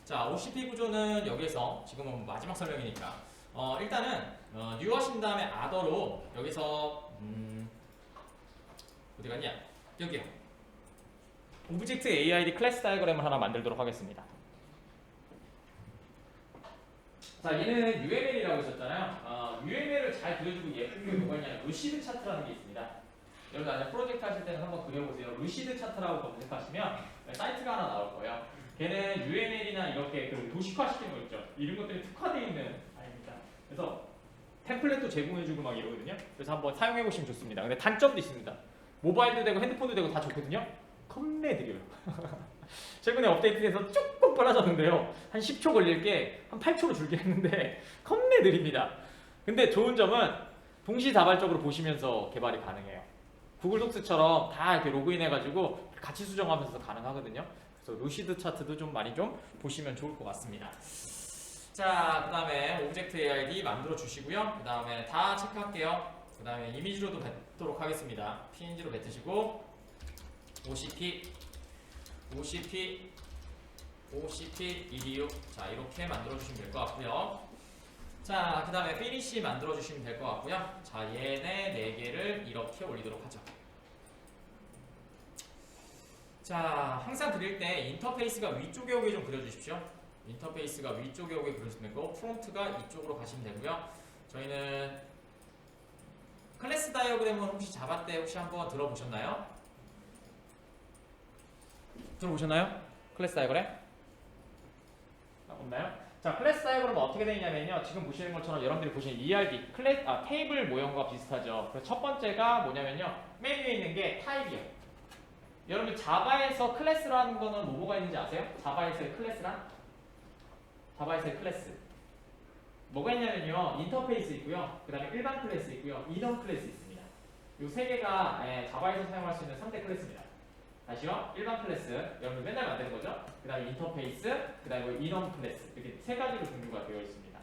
자, OCP 구조는 여기서 지금은 마지막 설명이니까 일단은 new 하신 다음에 other로 여기서 어디 갔냐? 여기요. 오브젝트 AID 클래스 다이어그램을 하나 만들도록 하겠습니다. 자, 얘는 UML이라고 했었잖아요. UML을 잘 그려주고 예쁜 게 뭐가 있냐면 루시드 차트라는 게 있습니다. 여러분 나중에 프로젝트 하실 때는 한번 그려보세요. 루시드 차트라고 검색하시면 사이트가 하나 나올 거예요. 걔는 UML이나 이렇게 그 도식화시키는 거 있죠. 이런 것들이 특화되어 있는 아닙니다. 그래서 템플릿도 제공해주고 막 이러거든요. 그래서 한번 사용해보시면 좋습니다. 근데 단점도 있습니다. 모바일도 되고 핸드폰도 되고 다 좋거든요. 겁내 느려요. 최근에 업데이트돼서 조금 빨라졌는데요. 한 10초 걸릴 게 한 8초로 줄긴 했는데 겁내 느립니다. 근데 좋은 점은 동시다발적으로 보시면서 개발이 가능해요. 구글 독스처럼 다 이렇게 로그인해가지고 같이 수정하면서 가능하거든요. 그래서 루시드 차트도 좀 많이 좀 보시면 좋을 것 같습니다. 자, 그 다음에 오브젝트 AID 만들어 주시고요. 그 다음에 다 체크할게요. 그 다음에 이미지로도 뱉도록 하겠습니다. PNG로 뱉으시고 OCP EDU 자 이렇게 만들어 주시면 될 것 같고요. 자, 그 다음에 finish 만들어 주시면 될 것 같고요. 자, 얘네 4개를 이렇게 올리도록 하죠. 자, 항상 그릴 때 인터페이스가 위쪽에 오게 좀 그려주십시오. 인터페이스가 위쪽에 오게 그려주시면 되고 프론트가 이쪽으로 가시면 되고요. 저희는 클래스 다이어그램은 혹시 자바 때 혹시 한번 들어보셨나요? 클래스 다이어그램? 없나요? 자, 클래스 다이어그램은 어떻게 되냐면요. 지금 보시는 것처럼 여러분들이 보시는 ERD, 테이블 모형과 비슷하죠. 그래서 첫 번째가 뭐냐면요. 맨 위에 있는 게 타입이요. 여러분 자바에서 클래스라는 거는 뭐가 있는지 아세요? 자바에서의 클래스란? 자바에서의 클래스. 뭐가 있냐면요. 인터페이스 있고요. 그 다음에 일반 클래스 있고요. 이넌 클래스 있습니다. 이 세 개가 자바에서 사용할 수 있는 3대 클래스입니다. 다시요. 일반 클래스. 여러분 맨날 만드는 거죠. 그 다음에 인터페이스, 그 다음에 이넌 클래스. 이렇게 세 가지로 분류가 되어 있습니다.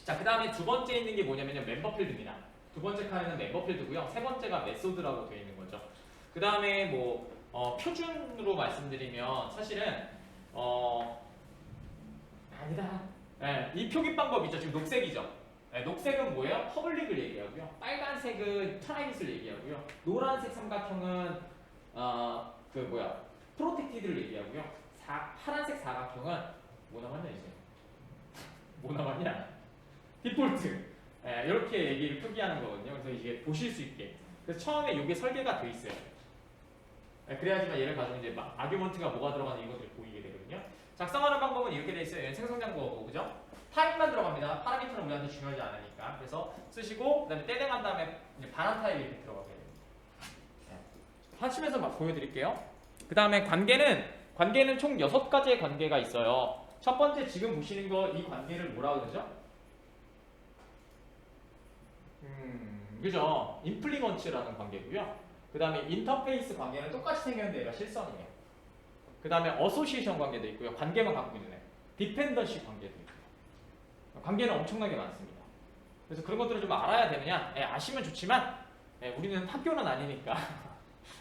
자, 그 다음에 두 번째 있는 게 뭐냐면요. 멤버 필드입니다. 두 번째 칸에는 멤버 필드고요. 세 번째가 메소드라고 되어 있는 거죠. 그 다음에 뭐 표준으로 말씀드리면 사실은 아니다. 이 표기 방법 있죠. 지금 녹색이죠. 녹색은 뭐예요? 퍼블릭을 얘기하고요. 빨간색은 프라이빗을 얘기하고요. 노란색 삼각형은 프로텍티드를 얘기하고요. 파란색 사각형은 뭐 남았냐 이제? 뭐 남았냐? 디폴트. 이렇게 얘기를 표기하는 거거든요. 그래서 이게 보실 수 있게. 그래서 처음에 이게 설계가 돼 있어요. 그래야지만 얘를 가지고 이제 막 아규먼트가 뭐가 들어가는 이것들이 보이게 되거든요. 작성하는 방법은 이렇게 돼 있어요. 얘는 생성장구하고 그죠? 타입만 들어갑니다. 파라미터는 우리한테 중요하지 않으니까. 그래서 쓰시고 그다음에 떼내간 다음에 이제 반환 타입이 이렇게 들어가게 됩니다. 하시면서 막 보여드릴게요. 그 다음에 관계는 총 6가지의 관계가 있어요. 첫 번째 지금 보시는 거 이 관계를 뭐라고 그러죠? 그죠? 인플리먼츠라는 관계고요. 그 다음에 인터페이스 관계는 똑같이 생겼는데 얘가 실선이에요. 그 다음에 어소시에이션 관계도 있고요. 관계만 갖고 있는 애. 디펜던시 관계도 있고요. 관계는 엄청나게 많습니다. 그래서 그런 것들을 좀 알아야 되느냐? 아시면 좋지만 우리는 학교는 아니니까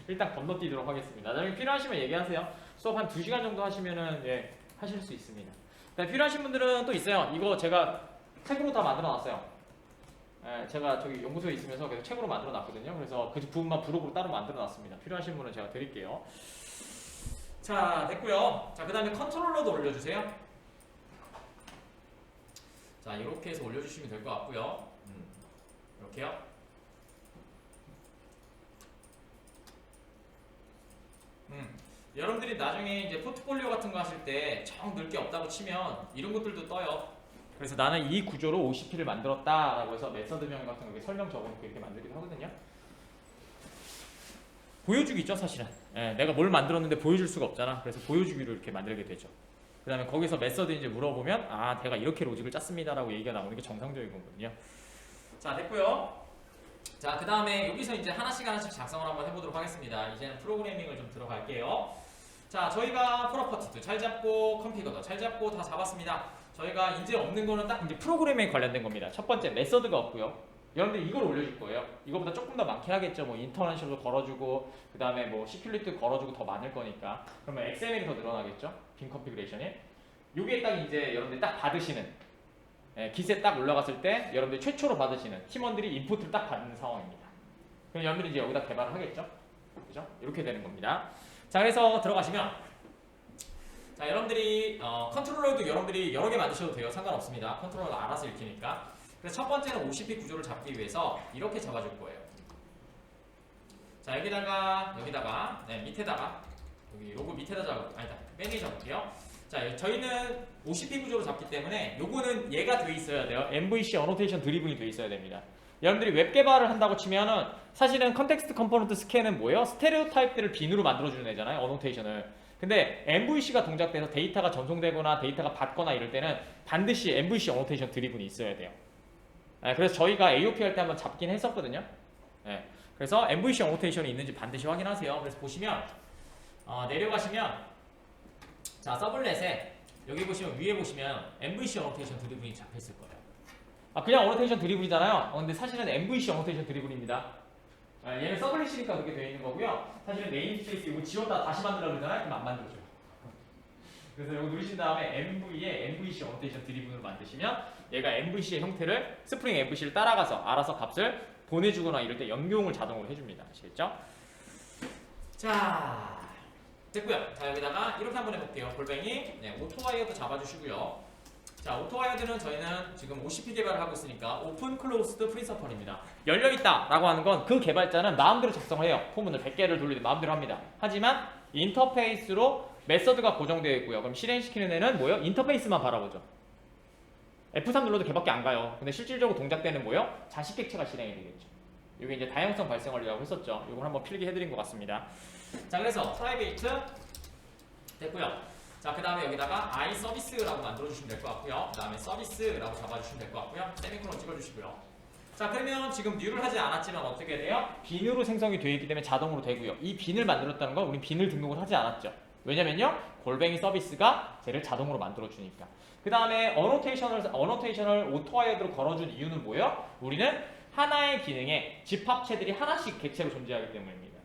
일단 건너뛰도록 하겠습니다. 나중에 필요하시면 얘기하세요. 수업 한 2시간 정도 하시면은 하실 수 있습니다. 필요하신 분들은 또 있어요. 이거 제가 책으로 다 만들어 놨어요. 제가 저기 연구소에 있으면서 계속 책으로 만들어 놨거든요. 그래서 그 부분만 부록으로 따로 만들어 놨습니다. 필요하신 분은 제가 드릴게요. 자, 됐고요. 자, 그 다음에 컨트롤러도 올려주세요. 자, 이렇게 해서 올려주시면 될 것 같고요. 이렇게요. 여러분들이 나중에 이제 포트폴리오 같은 거 하실 때 정 넣을 게 없다고 치면 이런 것들도 떠요. 그래서 나는 이 구조로 OCP를 만들었다라고 해서 메서드명 같은 거 이렇게 설명 적어놓고 이렇게 만들기도 하거든요. 보여주기죠, 사실은. 내가 뭘 만들었는데 보여줄 수가 없잖아. 그래서 보여주기로 이렇게 만들게 되죠. 그 다음에 거기서 메서드 이제 물어보면 내가 이렇게 로직을 짰습니다라고 얘기가 나오는 게 정상적인 거거든요. 자, 됐고요. 자, 그 다음에 여기서 이제 하나씩 작성을 한번 해보도록 하겠습니다. 이제는 프로그래밍을 좀 들어갈게요. 자, 저희가 프로퍼티도 잘 잡고 컨피거도 잘 잡고 다 잡았습니다. 저희가 이제 없는 거는 딱 이제 프로그래밍에 관련된 겁니다. 첫 번째 메서드가 없고요. 여러분들 이걸 올려줄 거예요. 이거보다 조금 더 많긴 하겠죠. 뭐 인터낸셜도 걸어주고 그 다음에 뭐 시큘리트 걸어주고 더 많을 거니까. 그러면 XML이 더 늘어나겠죠. 빈 컨피그레이션이. 요게 딱 이제 여러분들이 딱 받으시는 기세 딱 올라갔을 때 여러분들이 최초로 받으시는 팀원들이 인풋을 딱 받는 상황입니다. 그럼 여러분들이 이제 여기다 개발을 하겠죠. 그죠? 이렇게 되는 겁니다. 자, 그래서 들어가시면 자, 여러분들이 컨트롤러도 여러분들이 여러 개 만드셔도 돼요. 상관없습니다. 컨트롤러가 알아서 읽히니까. 그래서 첫 번째는 OCP 구조를 잡기 위해서 이렇게 잡아줄 거예요. 자, 여기다가 밑에다가 여기 로고 밑에다 아니다, 맨위 잡을게요. 자, 저희는 OCP 구조로 잡기 때문에 요거는 얘가 돼 있어야 돼요. MVC 어노테이션 드리븐이 돼 있어야 됩니다. 여러분들이 웹 개발을 한다고 치면은 사실은 컨텍스트 컴포넌트 스캔은 뭐예요? 스테레오 타입들을 빈으로 만들어주는 애잖아요. 어노테이션을. 근데 MVC가 동작돼서 데이터가 전송되거나 데이터가 받거나 이럴 때는 반드시 MVC 어노테이션 드리븐이 있어야 돼요. 그래서 저희가 AOP 할 때 한번 잡긴 했었거든요. 그래서 MVC 어노테이션이 있는지 반드시 확인하세요. 그래서 보시면 내려가시면 자, 서블렛에 여기 보시면 위에 보시면 MVC 어노테이션 드리븐이 잡혀있을 거예요. 그냥 어노테이션 드리븐이잖아요. 근데 사실은 MVC 어노테이션 드리븐입니다. 얘는 서블렛이니까 그렇게 되어 있는 거고요. 사실은 네임스페이스 이거 지웠다 다시 만들라고 그러잖아요. 그럼 안 만들어줘요. 그래서 이거 누르신 다음에 MV에 MVC 어노테이션 드리븐으로 만드시면 얘가 MVC의 형태를 스프링 MVC를 따라가서 알아서 값을 보내주거나 이럴 때 연동을 자동으로 해줍니다. 아시겠죠? 자, 됐고요. 자, 여기다가 이렇게 한번 해볼게요. 골뱅이 오토와이어도 잡아주시고요. 자, 오토와이어드는 저희는 지금 OCP 개발을 하고 있으니까 오픈 클로스드 프린서펄입니다. 열려있다 라고 하는 건 그 개발자는 마음대로 작성을 해요. 포문을 100개를 돌리든 마음대로 합니다. 하지만 인터페이스로 메서드가 고정되어 있고요. 그럼 실행시키는 애는 뭐예요? 인터페이스만 바라보죠. F3 눌러도 걔밖에 안 가요. 근데 실질적으로 동작되는 뭐예요? 자식 객체가 실행이 되겠죠. 이게 이제 다양성 발생 원리라고 했었죠. 이걸 한번 필기해드린 것 같습니다. 자, 그래서 프라이베이트 됐고요. 자, 그 다음에 여기다가 I 서비스라고 만들어주시면 될 것 같고요. 그 다음에 서비스라고 잡아주시면 될 것 같고요. 세미콜론 찍어주시고요. 자, 그러면 지금 뉴를 하지 않았지만 어떻게 돼요? 빈으로 생성이 되어 있기 때문에 자동으로 되고요. 이 빈을 만들었다는 건 우리 빈을 등록을 하지 않았죠. 왜냐면요, 골뱅이 서비스가 쟤를 자동으로 만들어주니까. 그 다음에 어노테이션을 오토와이어드로 걸어준 이유는 뭐예요? 우리는 하나의 기능에 집합체들이 하나씩 객체로 존재하기 때문입니다.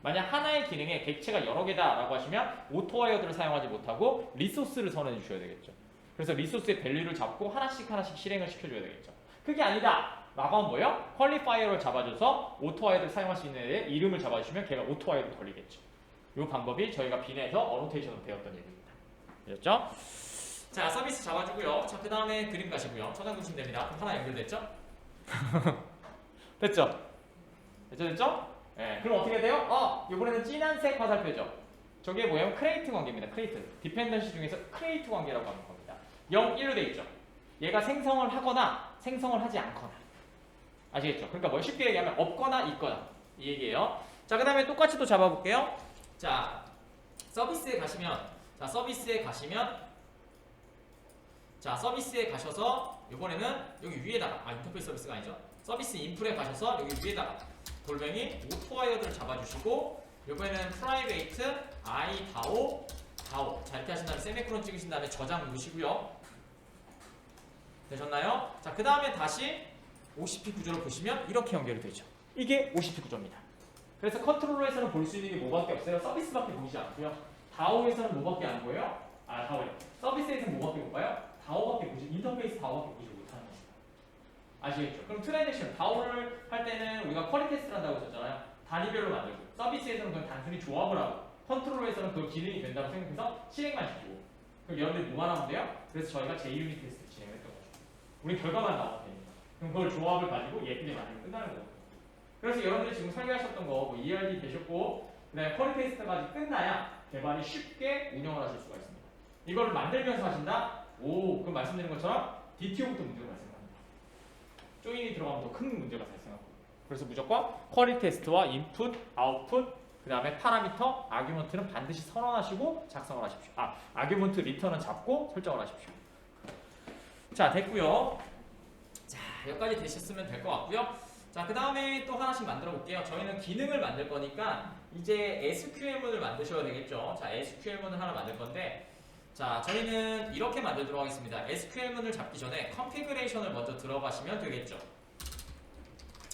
만약 하나의 기능에 객체가 여러 개다라고 하시면 오토와이어드를 사용하지 못하고 리소스를 선언해 주셔야 되겠죠. 그래서 리소스의 밸류를 잡고 하나씩 실행을 시켜줘야 되겠죠. 그게 아니다 라고 하면 뭐예요? 퀄리파이어를 잡아줘서 오토와이어드를 사용할 수 있는 애의 이름을 잡아주시면 걔가 오토와이어드 걸리겠죠. 이 방법이 저희가 빈에서 어노테이션으로 배웠던 얘기입니다. 됐죠? 자, 서비스 잡아주고요. 자, 그 다음에 그림 가시고요. 저장 두시면 됩니다. 그럼 하나 연결됐죠? 됐죠? 됐죠? 네. 그럼 어떻게 돼요? 이번에는 진한색 화살표죠. 저게 뭐예요? 크레이트 관계입니다. 크레이트. 디펜던시 중에서 크레이트 관계라고 하는 겁니다. 0, 1로 돼 있죠. 얘가 생성을 하거나 생성을 하지 않거나. 아시겠죠? 그러니까 뭐 쉽게 얘기하면 없거나 있거나 이 얘기예요. 자, 그 다음에 똑같이 또 잡아볼게요. 자, 서비스에 가셔서 이번에는 여기 위에다가 인터페이스 서비스가 아니죠. 서비스 인풀에 가셔서 여기 위에다가 골뱅이 오토와이어드를 잡아주시고 이번에는 프라이베이트 I DAO 자, 이렇게 하신 다음에 세미콜론 찍으신 다음에 저장 누르시고요. 되셨나요? 자, 그 다음에 다시 OCP 구조를 보시면 이렇게 연결이 되죠. 이게 OCP 구조입니다. 그래서 컨트롤러에서는 볼 수 있는 게 뭐밖에 없어요? 서비스밖에 보이지 않고요. DAO에서는 뭐밖에 안 보여요? DAO에. 서비스에서는 뭐밖에 못 봐요? DAO밖에 보지, 인터페이스 DAO밖에 보지 못하는 겁니다. 아시겠죠? 그럼 트랜잭션, DAO를 할 때는 우리가 퀄리티 테스트를 한다고 했었잖아요. 단위별로 만들고, 서비스에서는 그냥 단순히 조합을 하고, 컨트롤러에서는 그 기능이 된다고 생각해서 실행만 시키고. 그럼 여러분들이 뭐만 하면 돼요? 그래서 저희가 J-유닛 테스트 진행을 했던 거죠. 우리 결과만 나오면 됩니다. 그럼 그걸 조합을 가지고 예쁘게 만들면 끝나는 거예요. 그래서 여러분들이 지금 설계하셨던 거, 뭐 ERD 되셨고, 그 다음에 퀄리티 테스트까지 끝나야 개발이 쉽게 운영을 하실 수가 있습니다. 이걸 만들면서 하신다? 그럼 말씀드린 것처럼 DTO부터 문제가 발생합니다. 조인이 들어가면 더 큰 문제가 발생하고. 그래서 무조건 퀄리티 테스트와 인풋, 아웃풋, 그 다음에 파라미터, 아규먼트는 반드시 선언하시고 작성을 하십시오. 아규먼트 리턴은 잡고 설정을 하십시오. 자, 됐고요. 자, 여기까지 되셨으면 될 것 같고요. 자, 그 다음에 또 하나씩 만들어 볼게요. 저희는 기능을 만들 거니까 이제 SQL문을 만드셔야 되겠죠. 자, SQL문을 하나 만들 건데, 자, 저희는 이렇게 만들도록 하겠습니다. SQL문을 잡기 전에 컨피그레이션을 먼저 들어가시면 되겠죠.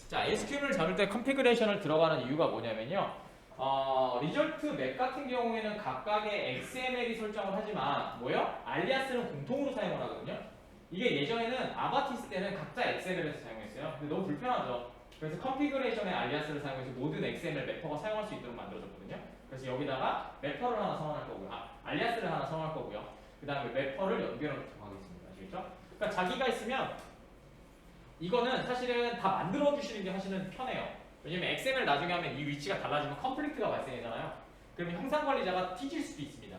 자, SQL문을 잡을 때 컨피그레이션을 들어가는 이유가 뭐냐면요. 리절트 맵 같은 경우에는 각각의 XML이 설정을 하지만 뭐요? 알리아스는 공통으로 사용을 하거든요. 이게 예전에는 아바티스 때는 각자 XML에서 사용했어요. 근데 너무 불편하죠. 그래서 컨피그레이션에 알리아스를 사용해서 모든 XML 매퍼가 사용할 수 있도록 만들어졌거든요. 그래서 여기다가 매퍼를 하나 성원할 거고요. 알리아스를 하나 성원할 거고요. 그 다음에 매퍼를 연결해 놓도록 하겠습니다. 아시겠죠? 그러니까 자기가 있으면 이거는 사실은 다 만들어 주시는 게 사실은 편해요. 왜냐면 XML 나중에 하면 이 위치가 달라지면 컨플릭트가 발생하잖아요. 그러면 형상 관리자가 튀질 수도 있습니다.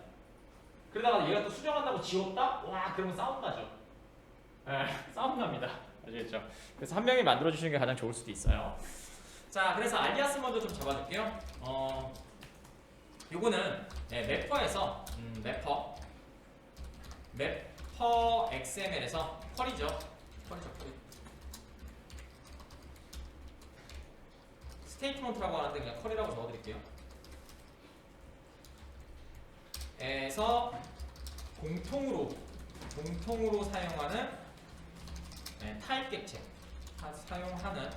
그러다가 얘가 또 수정한다고 지웠다? 와, 그러면 싸움 나죠. 싸움 납니다. 아시겠죠? 그래서 한 명이 만들어 주시는 게 가장 좋을 수도 있어요. 자, 그래서 알리아스 먼저 좀 잡아줄게요. 요거는 매퍼에서 매퍼 XML에서 쿼리죠. 쿼리. 스테이트먼트라고 하는데 그냥 쿼리라고 적어드릴게요. 에서 공통으로 사용하는 타입 객체 사용하는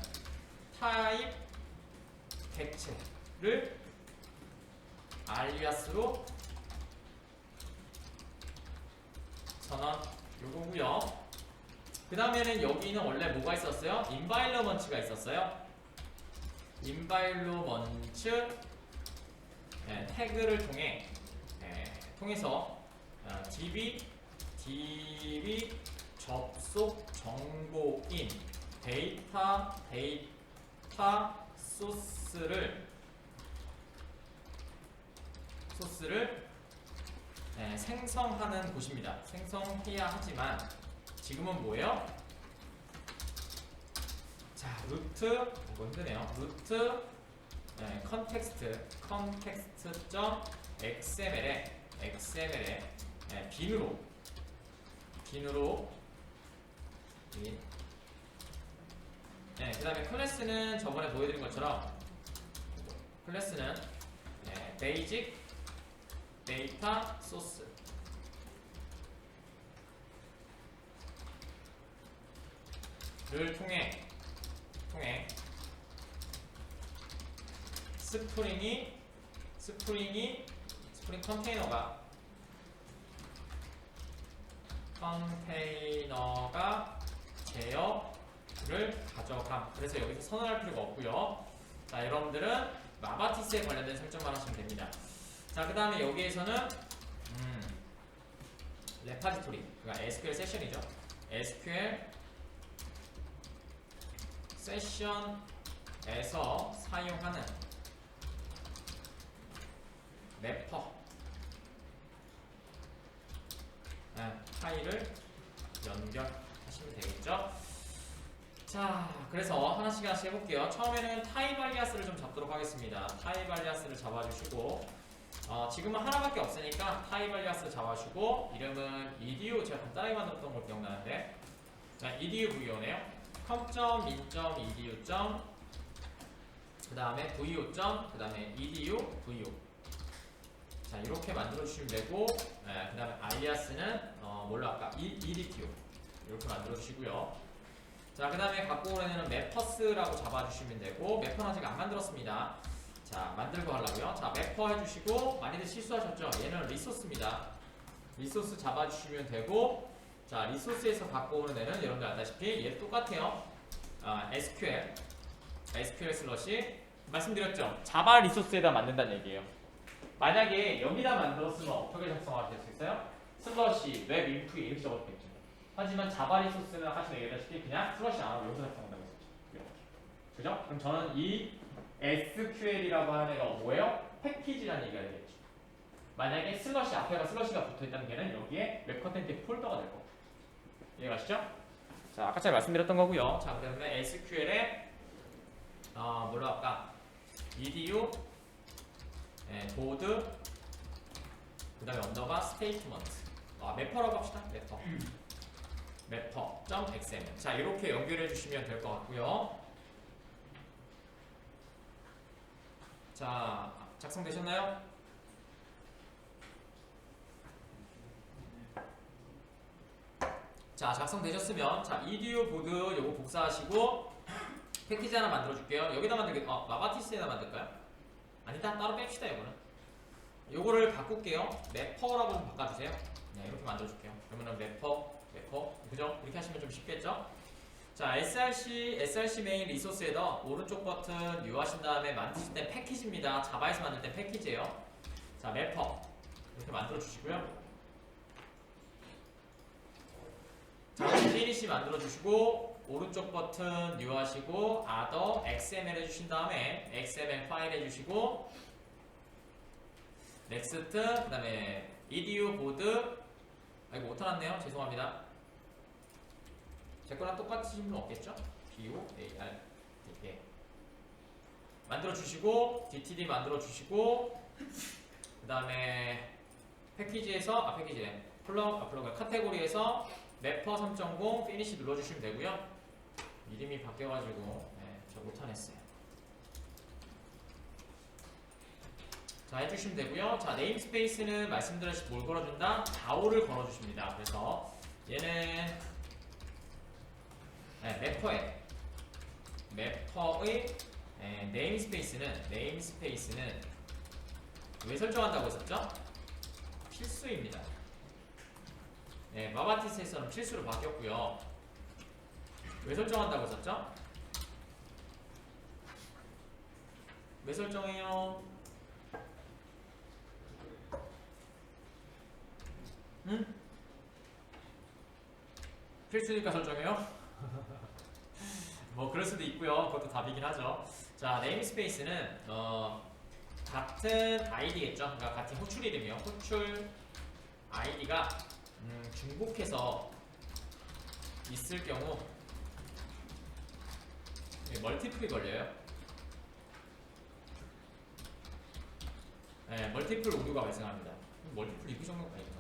타입 객체를 알리아스로 전원 요거고요. 그 다음에는 여기는 원래 뭐가 있었어요? 인바일러먼츠가 있었어요. 인바일러먼츠 태그를 통해서 DB 접속 정보인 데이터 소스를 생성하는 곳입니다. 생성해야 하지만 지금은 뭐예요? 자, 루트 이거 힘드네요. 루트 context.xml에 빈으로 그 다음에 클래스는 저번에 보여드린 것처럼 클래스는 basic data source를 통해 스프링 컨테이너가 제어를 가져감. 그래서 여기서 선언할 필요가 없고요. 자, 여러분들은 아바티스에 관련된 설정만 하시면 됩니다. 자, 그 다음에 여기에서는 레파지토리, 그러니까 SQL 세션이죠. SQL 세션에서 사용하는 매퍼 파일을 연결하시면 되겠죠. 자, 그래서 하나씩 해볼게요. 처음에는 타입 알리아스를 좀 잡도록 하겠습니다. 타입 알리아스를 잡아주시고 지금은 하나밖에 없으니까 타입 알리아스 잡아주고 이름은 edu, 제가 간단하게 만들었던 걸 기억나는데 edu v5네요. com.min.edu. 그 다음에 vo. 그 다음에 edu vo. 자, 이렇게 만들어주시면 되고 그 다음에 알리아스는 뭘로 할까? edq 이렇게 만들어주시고요. 자, 그 다음에 갖고 오는 매퍼스라고 잡아주시면 되고 매퍼는 아직 안 만들었습니다. 자, 만들고 하려고요. 자, 매퍼 해주시고 많이들 실수하셨죠? 얘는 리소스입니다. 리소스 잡아주시면 되고 자, 리소스에서 갖고 오는 애는 여러분들 알다시피 얘 똑같아요. SQL 슬러시 말씀드렸죠? 자바 리소스에다 만든다는 얘기예요. 만약에 여기다 만들었으면 어떻게 작성할 수 있어요? 슬러시 웹 인프 이렇게 적었겠죠. 하지만 자바 리소스는 아까 전에 얘기했다시피 그냥 슬러시 안 하고 여기서 작성한다고 했었죠. 이렇게. 그죠? 그럼 저는 이 SQL이라고 하는 애가 뭐예요? 패키지라는 얘기가 되겠죠. 만약에 슬러시 앞에가 슬러시가 붙어있다는 걔는 여기에 웹 컨텐츠의 폴더가 될 거고. 이해가시죠? 자, 아까 전에 말씀드렸던 거고요. 자, 그 다음에 SQL에 뭘로 할까? edu 보드 그 다음에 언더바 스테이트먼트 매퍼라고 합시다. 매퍼.xml. 자, 이렇게 연결해 주시면 될 것 같고요. 자, 작성되셨나요? 자, 작성되셨으면 자, edu 보드 요거 복사하시고 패키지 하나 만들어 줄게요. 여기다 만들게요. 마바티스에다 만들까요? 아니다, 따로 뺍시다. 요거는 요거를 바꿀게요. 매퍼라고 좀 바꿔주세요. 네, 이렇게 만들어줄게요. 그러면은 매퍼, 그죠? 이렇게 하시면 좀 쉽겠죠? 자, src 메인 리소스에다 오른쪽 버튼 유하신 다음에 만드실 때 패키지입니다. 자바에서 만들 때 패키지예요. 자, 매퍼 이렇게 만들어 주시고요. 자, finish 만들어 주시고 오른쪽 버튼 뉴 하시고 other xml 해주신 다음에 xml 파일 해주시고 next 그 다음에 edu 보드 이거 못해놨네요. 죄송합니다. 제 거랑 똑같으신 분 없겠죠? BO, AR, D, 만들어 주시고 DTD 만들어 주시고 그 다음에 패키지에서 패키지래 플러그 카테고리에서 매퍼 3.0 피니시 눌러주시면 되고요. 이름이 바뀌어가지고 저 못하냈어요. 자, 해주시면 되고요. 자, 네임스페이스는 말씀드렸듯이 뭘 걸어준다? DAO를 걸어주십니다. 그래서 얘는 매퍼의 네임스페이스는 왜 설정한다고 했었죠? 필수입니다. 네, 마바티스에서는 필수로 바뀌었고요. 왜 설정한다고 했었죠? 왜 설정해요? 응? 필수니까 설정해요? 뭐 그럴 수도 있고요. 그것도 답이긴 하죠. 자, 네임스페이스는 같은 아이디겠죠. 그러니까 같은 호출 이름이요. 호출 아이디가 중복해서 있을 경우 멀티플이 걸려요. 네, 멀티플 오류가 발생합니다. 멀티플 이그 정도가 아니구나.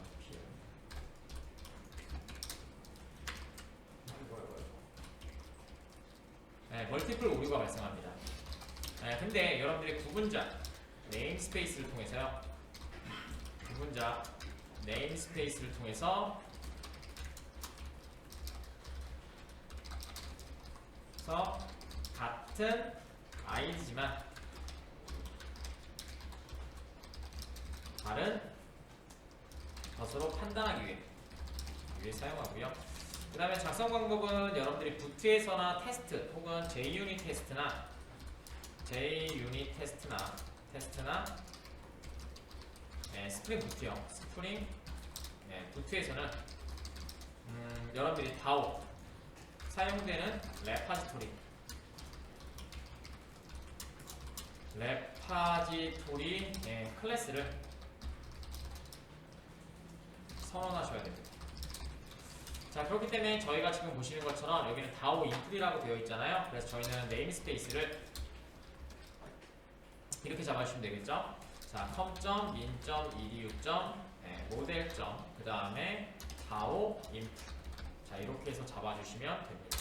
네, 멀티플 오류가 발생합니다. 네, 근데 여러분들이 구분자 네임스페이스를 통해서요. 구분자 네임스페이스를 통해서 같은 아이디지만 다른 것으로 판단하기 위해 사용하고요. 그 다음에 작성 방법은 여러분들이 부트에서나 테스트 혹은 JUnit 테스트나 스프링 부트요. 스프링 부트에서는 여러분들이 DAO 사용되는 레파지토리 클래스를 선언하셔야 됩니다. 자, 그렇기 때문에 저희가 지금 보시는 것처럼 여기는 DAO 인풋이라고 되어 있잖아요. 그래서 저희는 네임스페이스를 이렇게 잡아주시면 되겠죠. 자, com.min.edu. 모델. 그 다음에 DAO input. 자, 이렇게 해서 잡아주시면 됩니다.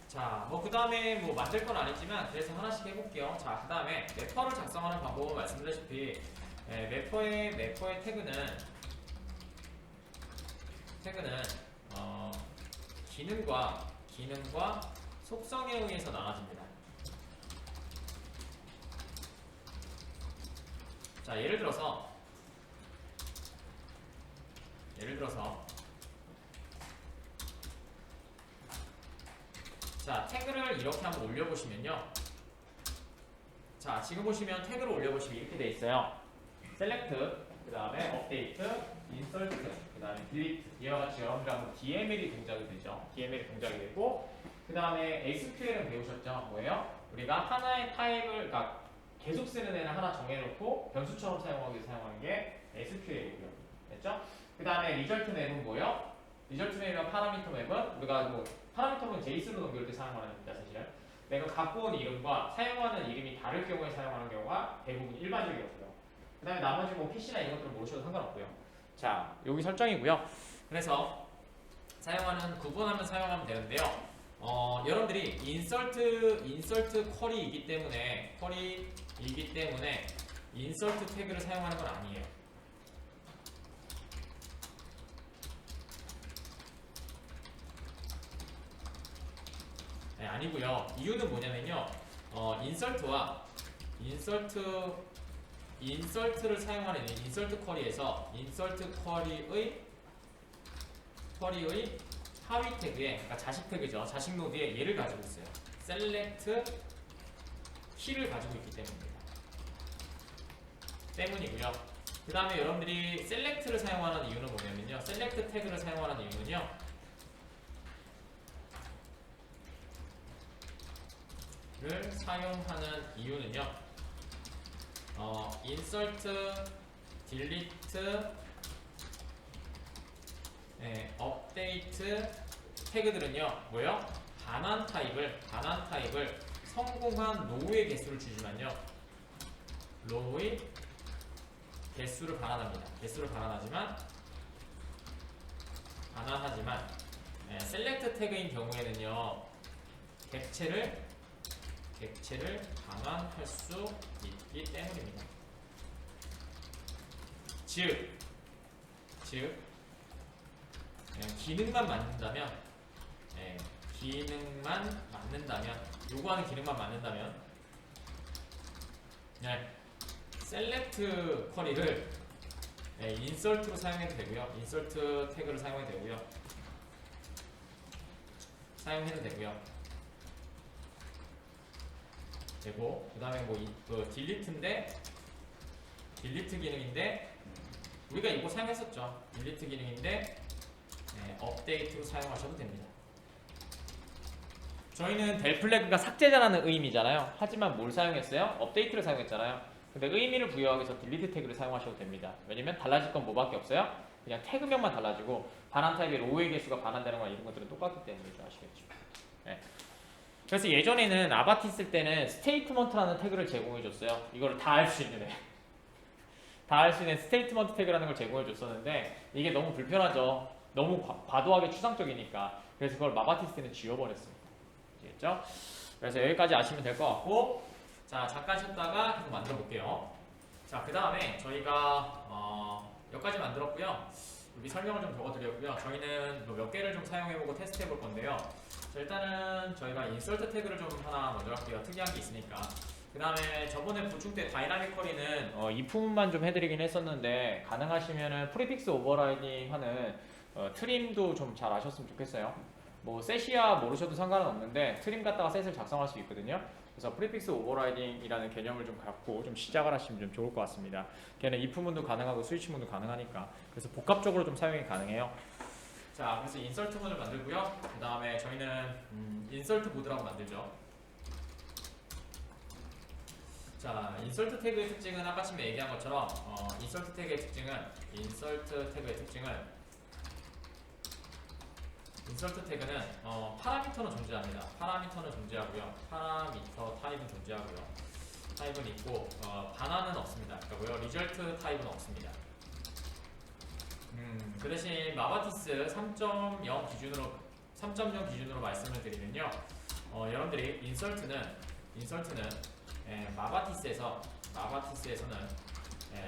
자, 뭐 그 다음에 뭐 만들 건 아니지만 그래서 하나씩 해볼게요. 자, 그 다음에 매퍼를 작성하는 방법은 말씀드렸다시피 매퍼의 태그는 기능과 속성에 의해서 나눠집니다. 자, 예를 들어서 자, 태그를 이렇게 한번 올려보시면요. 자, 지금 보시면 태그를 올려보시면 이렇게 돼 있어요. select, 그 다음에 update, insert, 그 다음에 delete. 이와 같이 여러분들 한번 DML이 동작이 되죠. DML이 동작이 되고, 그 다음에 SQL은 배우셨죠? 뭐예요? 우리가 하나의 타입을, 그러니까 계속 쓰는 애는 하나 정해놓고 변수처럼 사용하기 위해서 사용하는 게 SQL이고요. 됐죠? 그 다음에 result 맵은 뭐예요? result 맵이랑 파라미터 맵은 우리가 뭐 파라미터는 제이슨으로 넘길 때 사용하는 겁니다. 사실은 내가 갖고 온 이름과 사용하는 이름이 다를 경우에 사용하는 경우가 대부분 일반적이었고요. 그 다음에 나머지 뭐 PC나 이런 것들은 모르셔도 상관없고요. 자, 여기 설정이고요. 그래서 구분하면 사용하면 되는데요. 여러분들이 인설트 쿼리이기 때문에 쿼리 이기 때문에 인서트 태그를 사용하는 건 아니에요. 네, 아니고요. 이유는 뭐냐면요. 인설트를 사용하는 인설트 쿼리에서 인설트 쿼리의 하위 태그에, 그러니까 자식 태그죠. 자식 노드에 얘를 가지고 있어요. select 키를 가지고 있기 때문이고요. 그 다음에 여러분들이 select를 사용하는 이유는 뭐냐면요. select 태그를 사용하는 이유는요. 를 사용하는 이유는요. insert, delete, update 태그들은요. 뭐요? 반환 타입을 성공한 로우의 개수를 주지만요. 로우의 개수를 반환합니다. 개수를 반환하지만 select 태그인 경우에는요. 객체를 반환할 수 있기 때문입니다. 즉 기능만 맞는다면 요구하는 기능만 맞는다면 select 쿼리를 insert로 사용해도 되고요. insert 태그를 사용해도 되고요. 그 다음에 딜리트 기능인데 우리가 이거 사용했었죠. 딜리트 기능인데 업데이트로 사용하셔도 됩니다. 저희는 델 플래그가 삭제자라는 의미잖아요. 하지만 뭘 사용했어요? 업데이트를 사용했잖아요. 근데 의미를 부여하기 위해서 딜리트 태그를 사용하셔도 됩니다. 왜냐면 달라질 건 뭐밖에 없어요? 그냥 태그명만 달라지고 반환 타입의 로우의 개수가 반환되는 거나 이런 것들은 똑같기 때문이죠. 아시겠죠? 네. 그래서 예전에는 아바티 쓸 때는 스테이트먼트라는 태그를 제공해줬어요. 이거를 다 할 수 있는 스테이트먼트 태그라는 걸 제공해줬었는데 이게 너무 불편하죠. 너무 과도하게 추상적이니까. 그래서 그걸 마바티 쓸 때는 지워버렸습니다. 아시겠죠? 그래서 여기까지 아시면 될 것 같고, 자 잠깐 쉬었다가 계속 만들어 볼게요. 자 그 다음에 저희가 여기까지 만들었고요. 여기 설명을 좀 적어드렸고요. 저희는 몇 개를 좀 사용해보고 테스트해볼 건데요. 자, 일단은 저희가 인서트 태그를 좀 하나 먼저 할게요. 특이한 게 있으니까. 그 다음에 저번에 보충 때 다이나믹 쿼리는 이품만 좀 해드리긴 했었는데 가능하시면은 프리픽스 오버라이딩 하는 트림도 좀 잘 아셨으면 좋겠어요. 뭐 셋이야 모르셔도 상관은 없는데 트림 갖다가 셋을 작성할 수 있거든요. 그래서 프리픽스 오버라이딩이라는 개념을 좀 갖고 좀 시작을 하시면 좀 좋을 것 같습니다. 걔는 if문도 가능하고 스위치문도 가능하니까 그래서 복합적으로 좀 사용이 가능해요. 자, 그래서 인서트 문을 만들고요. 그 다음에 저희는 인서트 보드라고 만들죠. 자, 인서트 태그의 특징은 아까 전에 얘기한 것처럼 인서트 태그의 특징은 인서트 태그는 파라미터는 존재합니다. 파라미터는 존재하고요. 파라미터 타입은 존재하고요. 타입은 있고 반환은 없습니다. 그러니까 뭐요? 리절트 타입은 없습니다. 그 대신 마바티스 3.0 기준으로 말씀을 드리면요. 여러분들이 인설트는 마바티스에서는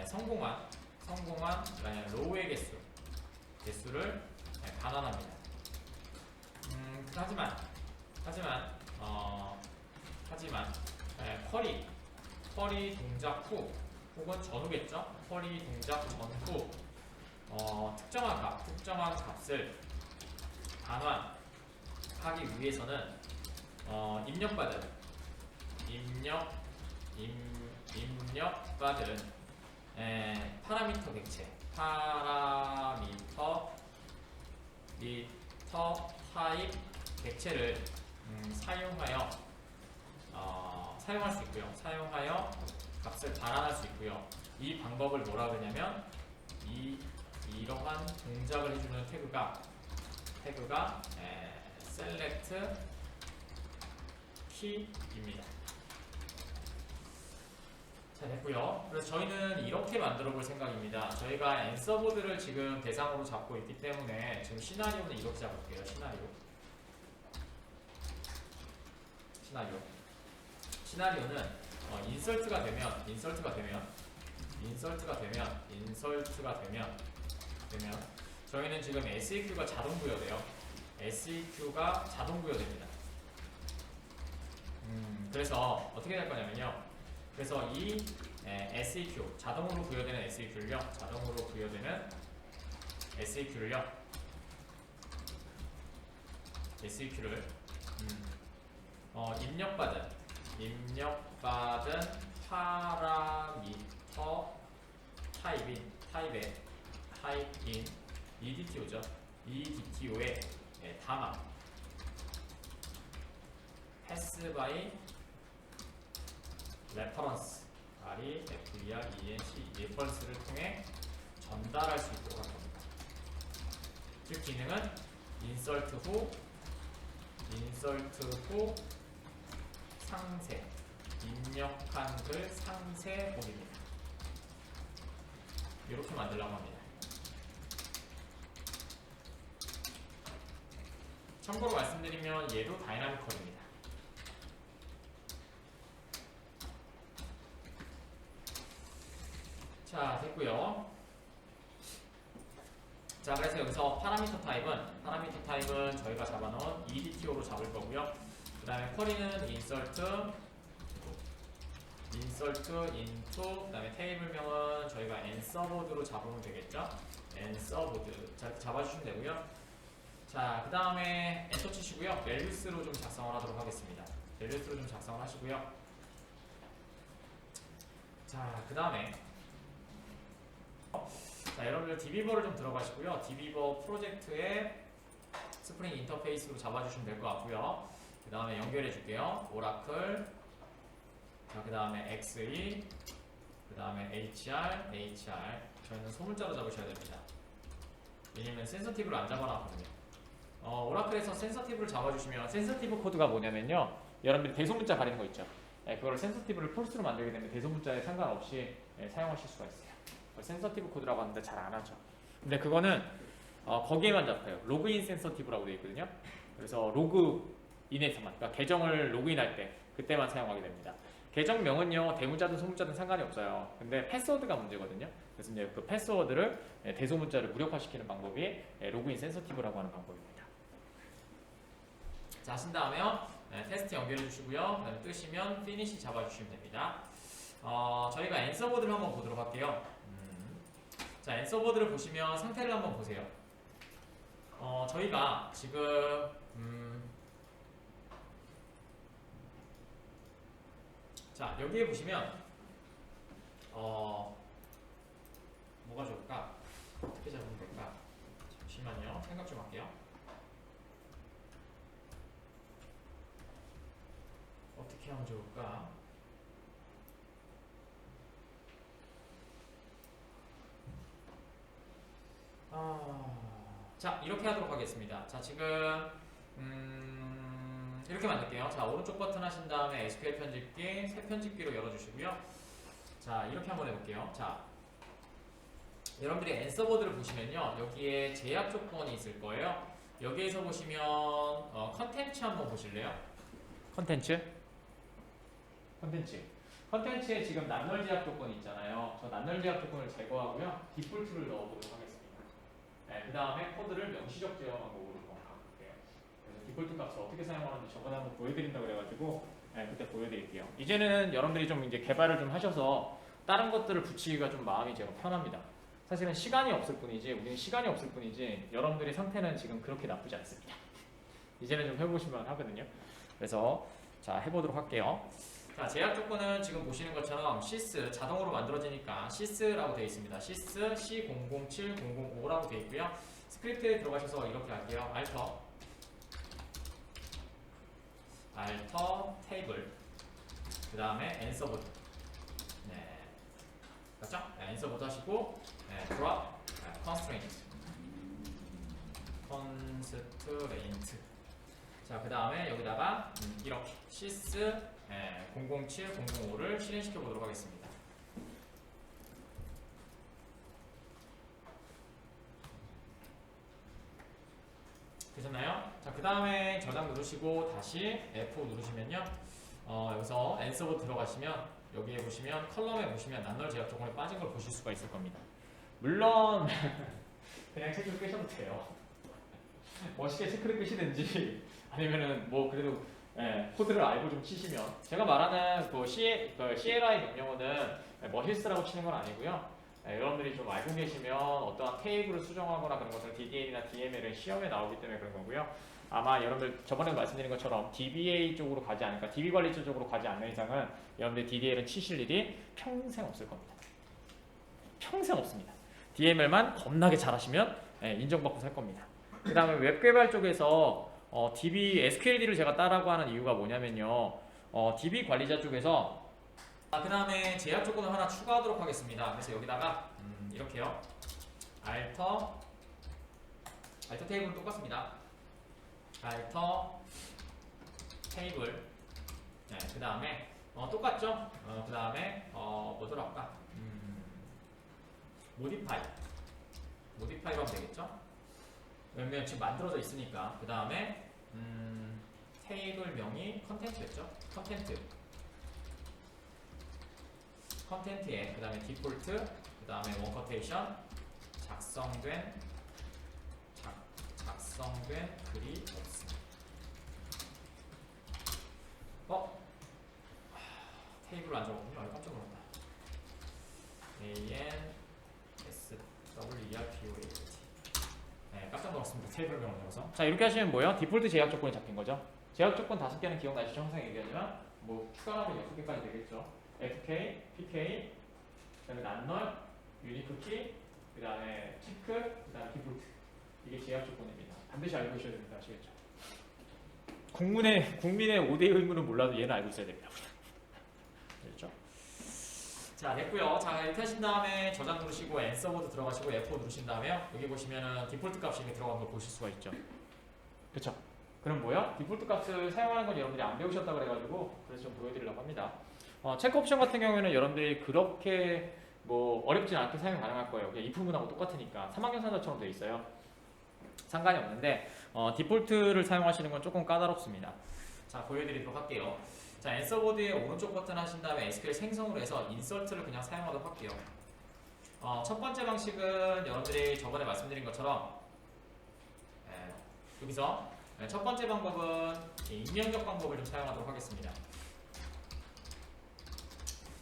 성공한 로우의 개수를 반환합니다. 하지만 쿼리 동작 후 혹은 전후겠죠? 쿼리 동작 전후 특정한 값을 반환하기 위해서는 입력받은 파라미터 객체 미터 타입 객체를 사용할 수 있고요. 사용하여 값을 반환할 수 있고요. 이 방법을 뭐라 그러냐면 이러한 동작을 해주는 태그가 select key입니다. 자, 됐고요. 그래서 저희는 이렇게 만들어 볼 생각입니다. 저희가 앤서보드를 지금 대상으로 잡고 있기 때문에 지금 시나리오는 이렇게 잡을게요. 시나리오는 인설트가 되면 저희는 지금 SEQ가 자동 부여돼요. SEQ가 자동 부여됩니다. 그래서 어떻게 될 거냐면요. 그래서 이 SEQ 자동으로 부여되는 SEQ를요. SEQ를 입력받은 파라미터 타입인 EDTO죠. EDTO에 담아 pass by reference reference를 통해 전달할 수 있도록 할 겁니다. 즉 기능은 insert 후 상세 입력한 글 상세 보기입니다. 이렇게 만들려고 합니다. 참고로 말씀드리면 얘도 다이나믹 컬입니다. 자, 됐고요. 자, 그래서 여기서 파라미터 타입은 저희가 잡아놓은 EDTO로 잡을 거고요. 그 다음에 쿼리는 insert into, 그 다음에 테이블명은 저희가 nserverd로 잡으면 되겠죠. nserverd 자, 잡아주시면 되고요. 자, 그 다음에 엔터 치시고요. values로 좀 작성을 하도록 하겠습니다. values로 좀 작성을 하시고요. 자, 그 다음에 여러분들 dbeaver를 좀 들어가시고요. dbeaver 프로젝트에 스프링 인터페이스로 잡아주시면 될 것 같고요. 그 다음에 연결해 줄게요. 오라클, 자, 그 다음에 XE, 그 다음에 HR. 저희는 소문자로 잡으셔야 됩니다. 왜냐면 센서티브를 안 잡아놨거든요. 오라클에서 센서티브를 잡아주시면 센서티브 코드가 뭐냐면요. 여러분들이 대소문자 가리는 거 있죠. 그걸 센서티브를 폴스로 만들게 되면 대소문자에 상관없이 사용하실 수가 있어요. 센서티브 코드라고 하는데 잘 안 하죠. 근데 그거는 거기에만 잡혀요. 로그인 센서티브라고 되어 있거든요. 그래서 로그인에서만, 그러니까 계정을 로그인할 때 그때만 사용하게 됩니다. 계정명은요 대문자든 소문자든 상관이 없어요. 근데 패스워드가 문제거든요. 그래서 이제 그 패스워드를 대소문자를 무력화시키는 방법이 로그인 센서티브라고 하는 방법입니다. 자, 하신 다음에요 테스트 연결해 주시고요. 그다음에 뜨시면 피니시 잡아주시면 됩니다. 저희가 엔서보드를 한번 보도록 할게요. 자, 엔서보드를 보시면 상태를 한번 보세요. 저희가 지금 자, 여기에 보시면 뭐가 좋을까? 어떻게 잡으면 될까? 잠시만요. 생각 좀 할게요. 어떻게 하면 좋을까? 자, 이렇게 하도록 하겠습니다. 자, 지금 이렇게 만들게요. 자, 오른쪽 버튼 하신 다음에 SQL 편집기, 새 편집기로 열어주시고요. 자, 이렇게 한번 해볼게요. 자, 여러분들이 엔서보드를 보시면요, 여기에 제약 조건이 있을 거예요. 여기에서 보시면 컨텐츠 한번 보실래요? 컨텐츠에 지금 난널 제약 조건이 있잖아요. 저 난널 제약 조건을 제거하고요, 디폴트를 넣어보도록 하겠습니다. 그 다음에 코드를 명시적 제어 방법으로 바꿀게요. 그래서 디폴트 값을 어떻게 사용하는지 저번에 한번 보여드린다고 그래가지고 그때 보여드릴게요. 이제는 여러분들이 좀 이제 개발을 좀 하셔서 다른 것들을 붙이기가 좀 마음이 제가 편합니다. 사실은 시간이 없을 뿐이지, 우리는 시간이 없을 뿐이지 여러분들의 상태는 지금 그렇게 나쁘지 않습니다. 이제는 좀 해보시면 하거든요. 그래서 자, 해보도록 할게요. 자, 제약 조건은 지금 보시는 것처럼 sys 자동으로 만들어지니까 sys라고 되어 있습니다. sys C007005라고 되어 있고요. 스크립트에 들어가셔서 이렇게 할게요. alter 테이블, 그 다음에 엔서보드. 네, 맞죠? 엔서보드 하시고 drop constraint. 자, 그 다음에 여기다가 이렇게 sys 007, 005를 실행시켜 보도록 하겠습니다. 되셨나요? 자, 그 다음에 저장 누르시고 다시 F5 누르시면요, 여기서 엔서보드 들어가시면 여기에 보시면 컬럼에 보시면 난널 제약 조건에 빠진 걸 보실 수가 있을 겁니다. 물론 그냥 체크를 끄셔도 돼요. 멋있게 체크를 끄시든지 아니면은 뭐 그래도 코드를 알고 좀 치시면 제가 말하는 CLI 명령어는 머시스라고 치는 건 아니고요. 여러분들이 좀 알고 계시면 어떠한 테이블을 수정하거나 그런 것들 DDL이나 DML은 시험에 나오기 때문에 그런 거고요. 아마 여러분들 저번에 말씀드린 것처럼 DBA 쪽으로 가지 않을까, DB 관리자 쪽으로 가지 않는 이상은 여러분들 DDL은 치실 일이 평생 없을 겁니다. 평생 없습니다. DML만 겁나게 잘하시면 인정받고 살 겁니다. 그 다음에 웹 개발 쪽에서 DB, SQLD를 제가 따라고 하는 이유가 뭐냐면요. DB 관리자 쪽에서 그 다음에 제약 조건을 하나 추가하도록 하겠습니다. 그래서 여기다가 이렇게요. 알터 테이블은 똑같습니다. 알터 테이블 그 다음에 똑같죠? 그 다음에 뭐더라 아까 모디파이로 하면 되겠죠? 왜냐면 지금 만들어져 있으니까. 그 다음에 테이블명이 컨텐츠였죠? 컨텐츠에 그 다음에 디폴트, 그 다음에 원커테이션, 작성된 글이 없습니다. 테이블을 안 적었군요. 깜짝 놀랐다. ANSWERPOALT 깜짝 놀랐습니다. 테이블명을 적어서. 자, 이렇게 하시면 뭐예요? 디폴트 제약 조건이 잡힌 거죠. 제약 조건 5개는 기억나시죠? 항상 얘기하지만 뭐 추가하면 6개까지 되겠죠. FK, PK, 그 다음에 난널, 유니크키, 그 다음에 체크, 그 다음에 디폴트. 이게 제약 조건입니다. 반드시 알고 계셔야 됩니다. 아시겠죠? 국민의 5대 의무는 몰라도 얘는 알고 있어야 됩니다. 됐죠? 자, 됐고요. 자, 이렇게 하신 다음에 저장 누르시고 엔서보드 들어가시고 F4 누르신 다음에요. 여기 보시면은 디폴트 값이 이미 들어간 걸 보실 수가 있죠. 그쵸? 그럼 뭐요? 디폴트 값을 사용하는 건 여러분들이 안 배우셨다 그래가지고 그래서 좀 보여드리려고 합니다. 체크 옵션 같은 경우에는 여러분들이 그렇게 뭐 어렵진 않게 사용 가능할 거예요. 그냥 if 문하고 똑같으니까 3학년 산자처럼 되어 있어요. 상관이 없는데 디폴트를 사용하시는 건 조금 까다롭습니다. 자, 보여드리도록 할게요. 자, 엔서보드의 오른쪽 버튼 하신 다음에 SQL 생성을 해서 인서트를 그냥 사용하도록 할게요. 첫 번째 방식은 여러분들이 저번에 말씀드린 것처럼 여기서 첫 번째 방법은 입력력 방법을 좀 사용하도록 하겠습니다.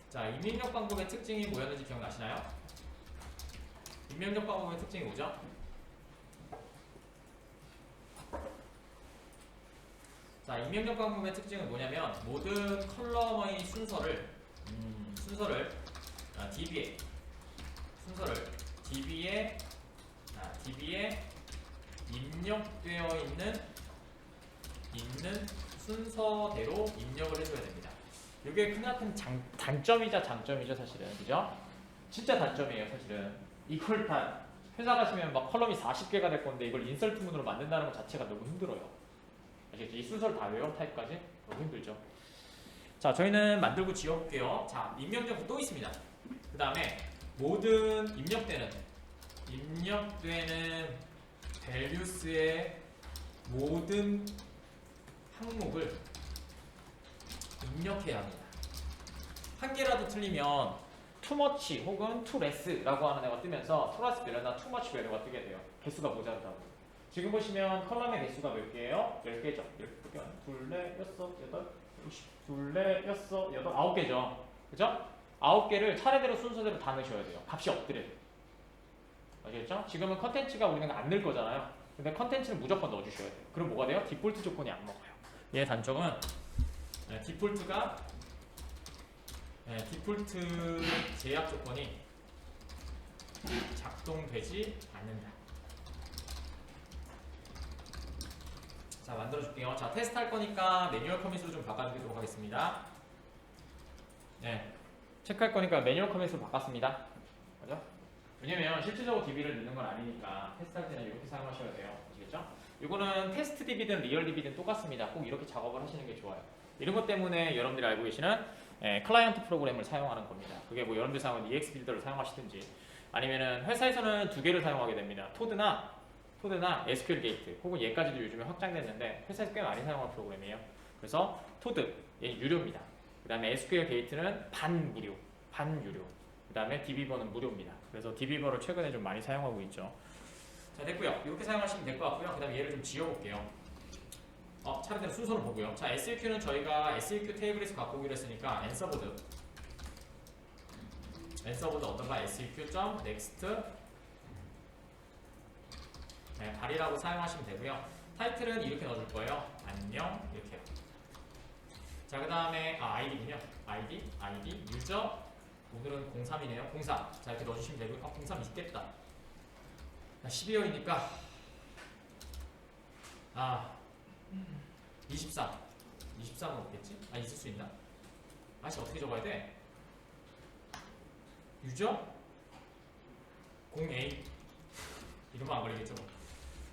자, 입력력 방법의 특징이 뭐였는지 기억나시나요? 입력력 방법의 특징이 뭐죠? 자, 입력력 방법의 특징은 뭐냐면 모든 컬럼의 순서를 DB에 입력되어 있는 순서대로 입력을 해줘야 됩니다. 이게 크나큰 단점이자 장점이죠, 사실은. 그죠? 진짜 단점이에요, 사실은. 이퀄탄. 회사 가시면 막 컬럼이 40개가 될 건데 이걸 인설트문으로 만든다는 것 자체가 너무 힘들어요. 아시겠죠? 이 순서를 다 외워 타입까지? 너무 힘들죠. 자, 저희는 만들고 지워볼게요. 자, 입력력 또 있습니다. 그 다음에 모든 입력되는 values의 모든 항목을 입력해야 합니다. 한 개라도 틀리면 too much 혹은 too less라고 하는 애가 뜨면서 too less value나 too much value가 뜨게 돼요. 개수가 모자르다고. 지금 보시면 컬럼의 개수가 몇 개예요? 10개죠. 10개, 2, 4, 6, 8, 2, 4, 6, 8, 9개죠. 그죠? 9개를 차례대로 순서대로 다 넣으셔야 돼요. 값이 없더라도. 아시겠죠? 지금은 컨텐츠가 우리는 안 넣을 거잖아요. 근데 컨텐츠는 무조건 넣어주셔야 돼요. 그럼 뭐가 돼요? 디폴트 조건이 안 먹어요. 얘의 단점은 디폴트 제약 조건이 작동되지 않는다. 자, 만들어줄게요. 자, 테스트 할 거니까 매뉴얼 커밋으로 좀 바꿔드리도록 하겠습니다. 네, 체크할 거니까 매뉴얼 커밋으로 바꿨습니다. 그죠? 왜냐면 실질적으로 DB를 넣는 건 아니니까 테스트할 때는 이렇게 사용하셔야 돼요. 아시겠죠? 이거는 테스트 DB든 리얼 DB든 똑같습니다. 꼭 이렇게 작업을 하시는 게 좋아요. 이런 것 때문에 여러분들이 알고 계시는 클라이언트 프로그램을 사용하는 겁니다. 그게 뭐 여러분들이 사용하는 EX 빌더를 사용하시든지 아니면은 회사에서는 2개를 사용하게 됩니다. 토드나 SQL 게이트 혹은 얘까지도 요즘에 확장됐는데 회사에서 꽤 많이 사용하는 프로그램이에요. 그래서 토드 얘는 유료입니다. 그 다음에 SQL 게이트는 반 무료, 반 유료. 그 다음에 DB버는 무료입니다. 그래서 DB버를 최근에 좀 많이 사용하고 있죠. 자, 됐고요. 이렇게 사용하시면 될 것 같고요. 그 다음에 얘를 좀 지워볼게요. 차례대로 순서를 보고요. 자, SQ는 저희가 SQ 테이블에서 갖고 오기로 했으니까 앤서보드 어떤가 SQ.next 네, 발이라고 사용하시면 되고요. 타이틀은 이렇게 넣어줄 거예요. 안녕 이렇게요. 자, 그 다음에 아이디군요. 아이디 유저 오늘은 03이네요. 03. 자, 이렇게 넣어주시면 되고요. 03 있겠다. 12월이니까 23은 없겠지? 있을 수 있나? 어떻게 적어야 돼? 유저 08 이러면 안 걸리겠죠?